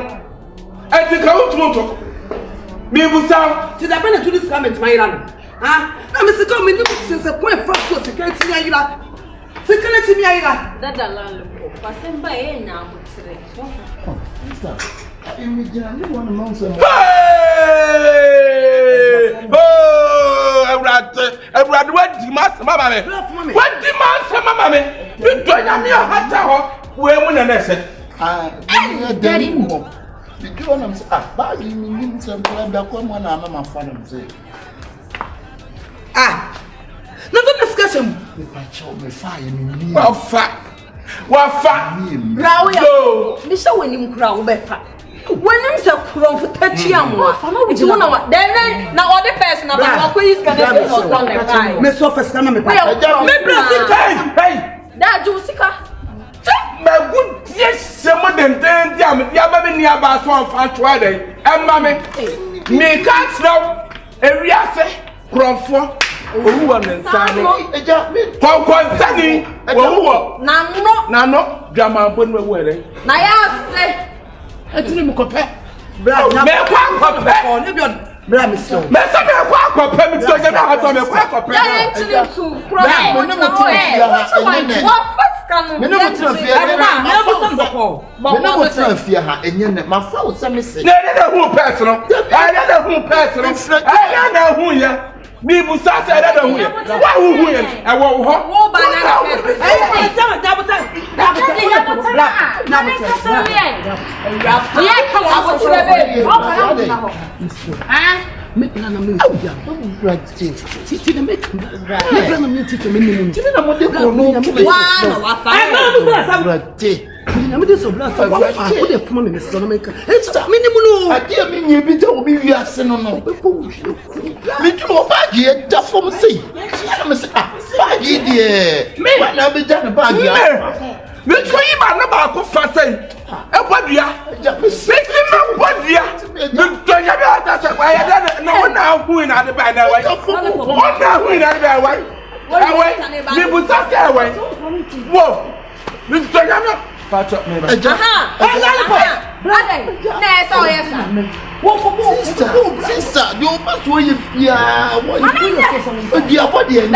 enti ka wutumo me busa ti da bana to this comment my ira ha na me sika me ni mo se point fa so security ni ayira security ni ayira Dada lalo pasemba na mo tire Imagine one among them. Oh, Ebrad, what demands, Mamma? What demands, Mamma? You don't have your hat, where when I said, Daddy, did you want to say, but you mean some club that come on, I'm a fan of say. Ah, no discussion. If I show me fire, well, fat. What fat? Bravo, Mr. Winning Crow Befa. When I'm so crow for touchy, I'm it's one of what then now all the person about what is going to be Miss Office, come on, hey, that Josica. My good, yes, someone then damn, the other near about one fan Friday, and mammy, me can't know every answer, crow for. Who and Sunny, Nano, Jama, when we're wearing. Naya, I didn't look up. Bra, Mister. Messa, me busa say that who why who I wo ho wo banana Patch up, man. Sister, you must wait if you are what you are body and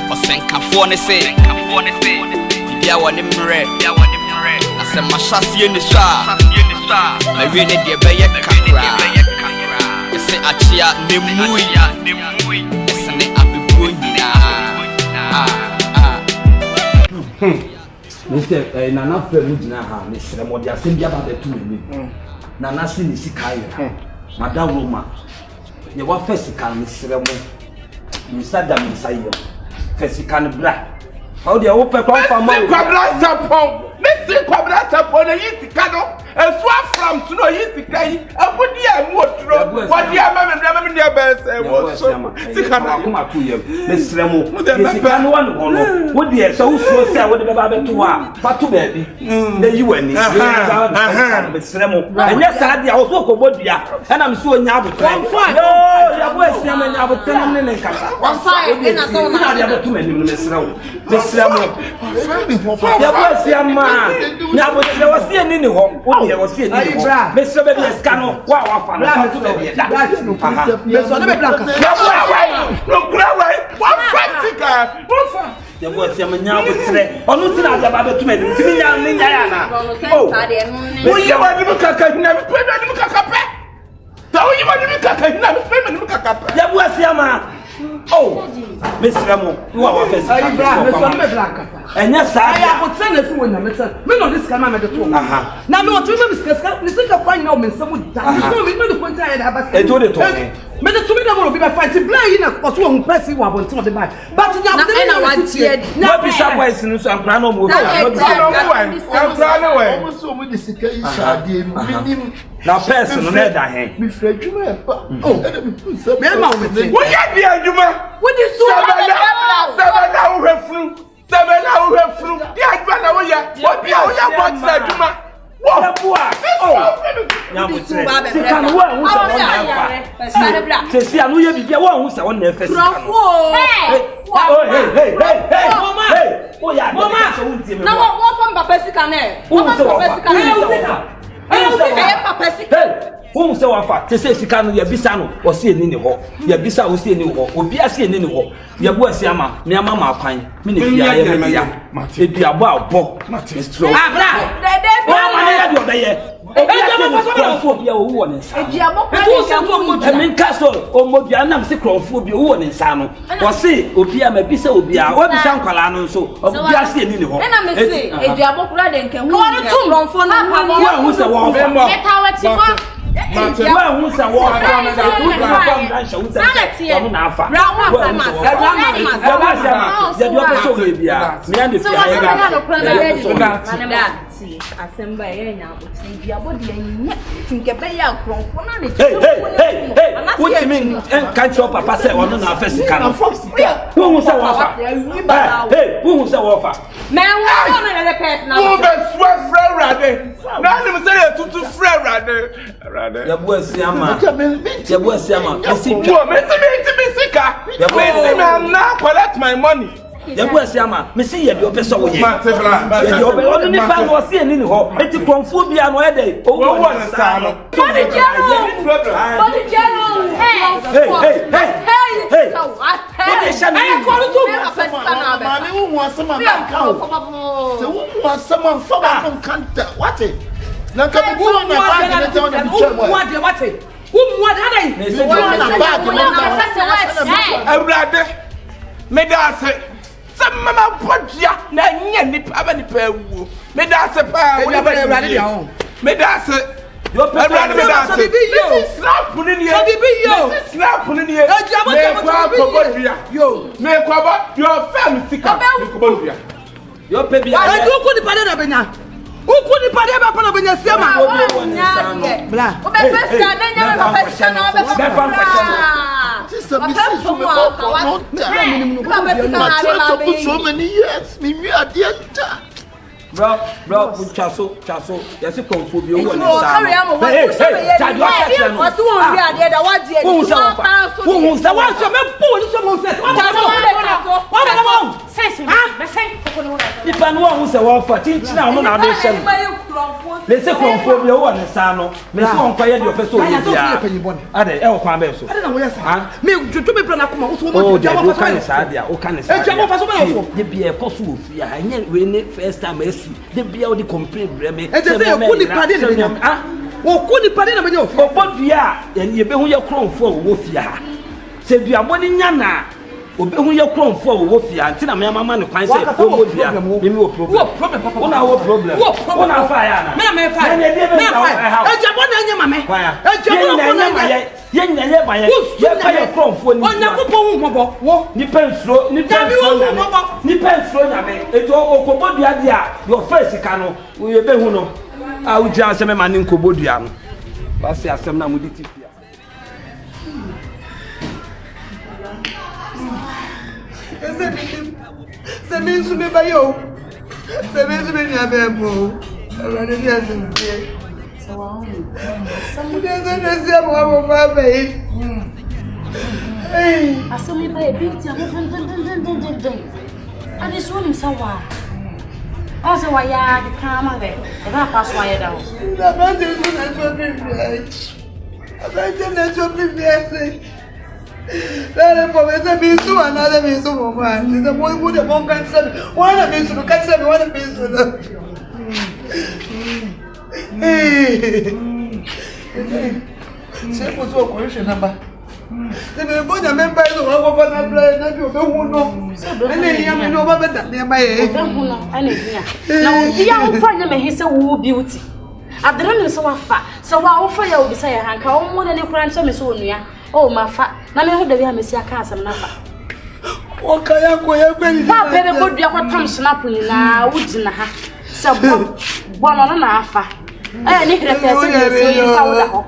Osenkafoɔ ne se bia wɔ ne mmerɛ na sɛ mahyɛseɛ ne so a mawie ne deɛ bɛyɛ kakra ɛsɛ akyea ne mui ɛsene abebuo nyinaa Mr. Nana Femu gyina ha mesrɛ mo de asɛm bi aba bɛto m'anim Nana se ne sika yɛ Madam Roma ne wa fesika me sere mo mi sada mi sayo fesika ne bra how dey wo pe kwa fa mo kwabra sapon me kwabra sapon na yi sika no esu afram so no yi sika yi abudi amu otro wodi ama me ne be se wo so sika na kuma to yem me sere mo sika no wan ho no wodi e so so se wodi be ba be to a fa to ba bi na yi wani me sere mo enya sa dia wo so ko bodua na me so onya abotran yo ya bo esia me nya abotran ne ne nkasa One fire in a zone. na dia be to me me sere mo ya bo esia ma nya abotran wo se ni ho wo ye wo se ni ho me sere be eska no wa fa no fa to be da me so na be blanca no kura wa practical ya bo esia me nya abotran onu tina dia ba be to me timi nya me nya ya na oh wo ye wa ni kaka hina me pe ni kaka pe ta wo ye wa ni kaka hina me pe ni kaka pe ya bo esia ma oh mesra mo wa fesi ayi bra me so na be blanca enya sa ya ko tsena fi wona me tsena me no this kama me de to na me o tu me miska ni sika kwa nyina o me nsam da so me no de kwanta ya da basa e to de to me de to me na mo bi ba fight bla yi na ko so hu press yi wa bon tin o de ba but nya Na ena wa tie no bi sa boys no so ampra no mo ampra no we Almost so many sick shadi minim na person no na da hen mi frejuma e pa oh me ma o me tin wo ye di adwuma wo di so sabana wo refru di adwuma na wo ye wo bia wo ye bo tra adwuma wo boa oh nya mo tre sika no wa hu sa won na fa se si anu ye bibia wa hu sa won na fa sika no hey mama oh ya mama na wo fam papa sika na wo fam papa sika na papa sika who say wafa te say sika no ya bisa no o se eni ni ho ya bisa o se eni ho obi ase eni ni ho ya bo ase ama me ama ma kwan me ne fia ya me ya ebi abo abo stro abra o ma ne ya di obeye obi ase ni krofo bia o wo ne nsa ebi abo kwa e min kaso o mo bia na me se krofo bia o wo ne nsa no o se obi a ma bisa obi a o bisa nkwala no so obi ase eni ni ho e na me se ebi abo kura de nke hu krofo no wo hu se wo fa meta wati mo wa hu sa wo fa na da tu ba ba ndan sha hu sa ko na afa ra wa fa ma ya ba sa ma ya di o so we bia me and the fia ya ga asemba ye nya abotin bia bodi anya tinke be ya kronfo na ne hey what mean kan cho papa say ono na afa sika no wo hu sa wo fa hey wo hu sa wo fa me wo no na the person na wo be frɛ rade na ne me say tutu frɛ rade ya bo asiama esi twa me sika me na collect my money ya bo asiama me see ye de obeso wo ye ya de obe onu ni pa no se ni ho eti konfo bia no e dey owo wo ne sa no body general hey what is shame I call to mami wo asema nka o se wo asema fa ba kanta what na ka bu na bag na te ona bi chemo what de what wo dai ne se na bag na awrade me da se mama podia na nya nipa ba nipa wu me da se pa wo ba awrade dia ho me da se yo awrade me da se snap ni ni snap ni ni me kwa podia yo me kwa ba yo fam sika me ko bodia yo pe bia e du ku nipa na benya uku nipa de ba pa na benya siama bla o be pesca na nya me pesca na o be sister me see so me ko no so many years me mi ade anta bro chaso yesi konfo bi owo ni sa hey tadi o cha no o si won ri ade da wa die wo sa wa so me po ni so mo se wa sense be sen ko no ipa no wo se wa fa tinchina no na ade hye le se konfo bi owo ni sa no me so on kwa ye de ofe so ye bia ade e wo kwa be so ade na wo ya sa me jojo me plan akoma wo so mo o ja wo kan sa dia o kan sa e ja wo fa so be wo ye bia e ko so ofi a nya we ne first time de bia o di complain breme e je say ku ni pade na benya wo ku ni pade na benya o obodua ye be hu ye kronfo wo fi ha se dua mo ni nya na obe hu ye kronfo wo fi ha ntina me mama ne kwan se obodua mimi wo problem papa wo na wo problem wo na fa ya na me na me fa e je bo na nya mame e je bo na nya yen na ye ba ye ye kromfo ni onyakopo hu mobo wo ni pensro ni pensro na me eto okobodua dia your face ka no wo ye be hu no a wo gya asem ma ni nkobodua no ba se asem na mudi tipia se me su me bayo se me su me ni abemo ara ni asempe sawa samu de se se mo ba be asemi ba e binti abon ani so ni sawa ose wa ya kama be e ba pass wa ya dawo na ba de su na so bi abete na so bi Dale, pues ese piso, a nada me hizo mamá. Dice, muy de ponga en serio. Bueno, me hizo, casi me van a piso. Se puso con ese namba. Se me pone a me para hago para la playa, yo veo uno. Ele ia me no va a ver, me va a ir. Uno, ane ia. Na dia un fanya me hisa wo beauty. Adrenu so wafa. So wa ofa ya obi say hanka, o mo na ne kura nso me so onua. Oh mafa na me hu da bi ha mesi aka asem na fa o kaya ko ya gbeni ba bebe bodua kwa tam snap ni na wugina ha se bo no na afa ni hire pese ni so yi fa woda ho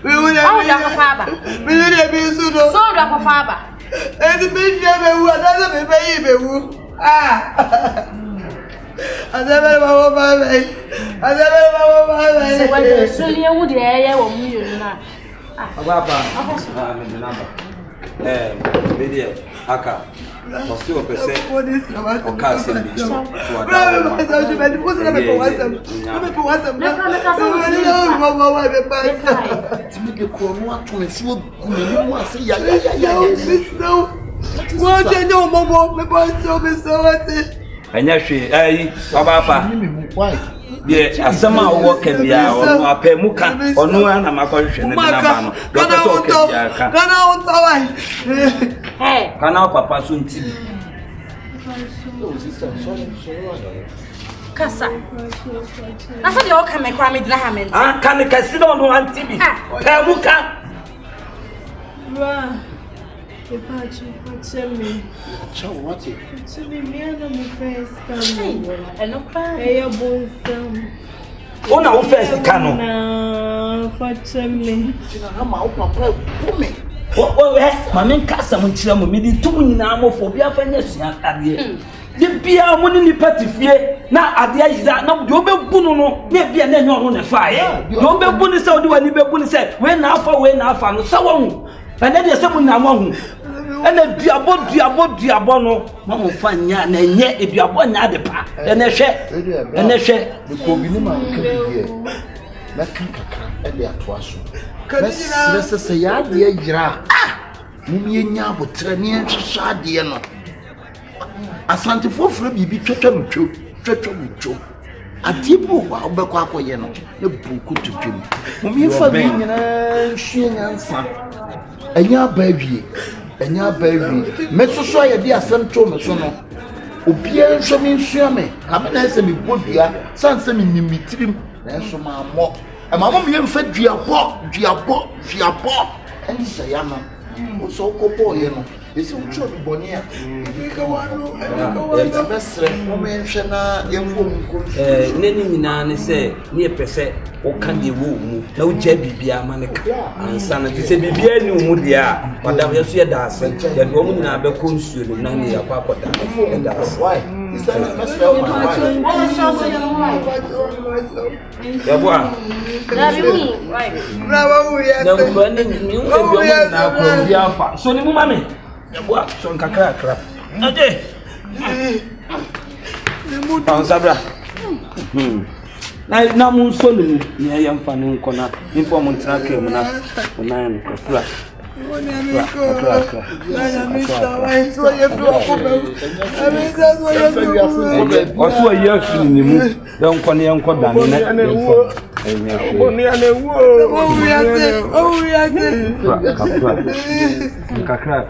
me wo ya da ko fa ba me wo ya bi su do so da ko fa ba di bi je be wu ada se be yi be wu Azabere ba se wa de so ni ewu de eye wo mu yonu na Ababa. Me de namba. Media aka. Você o PC. O caso de bicho. Yeah, asama wo kebia onu apemuka onu ana makohwe ne na ba no dokto so kebia ka kana unta wai kana papa so ntibi kasa asa de o kame kwa me dina ha menti kan kasi no no antibi pemuka wa Pachemi. Ciao, what? Me no me first come. No pa. Bonsam. Ona wo first ka no. Na Pachemi. Na ma wo papa bumi. Wo mame kasa mo nkyira mo me di tum nyina mo fo bia fa nya sua ade. De bia mo ni patifie na ade ayiza na de obebu no na bia na enyo no ne fa ye. De obebu ni se odi wani bebu ni se we na afa no sawo hu. Ene de se mo na mo hu. Ene duabo no mo fa nya na enye eduabo nya de pa ene hwe ko bi ni ma ka bi na kan kakra e de ato aso na se ya de yira mumie nya abotre ne nhwehwa ade no asante foforo bibi twetwa mutwo atibu wa obekọ akoye no na buku tutwem mumie fa bi nyina hwie nyansa enya bawie mesoso ya di asem to meso no obia nhwe me nsua me abena ese me bodua sanse me nimitirim na enso ma mo e ma mo me mfa duabo ense ya no o so kopo ye no esi ucho boni a ka wano e besre mo me nhwe na yemfo nko neni nyina ne se ne pese o kan de wo mu na o gya bibia ma ne ka ansa na ti se bibia ni mu dia madam yeso ye da ase ya do mu nyina be ko nsuo no na ne ya kwa akoda e da ase why is that besre o ma Yeboah na bi mu right bravo ya na mo ne mi o be o na ko bia fa so ni mu mame Yeboah so nkakra kra ade ni mu tan sabra na mun so ni ya yamfa ni nkona info mun traka mu na onan ko fla Oni amiko na mita wai so ye do ko be amisa so ye do o so ye afini ni mu dan ko ne yanko dan na Oni ane wo o ya se kakra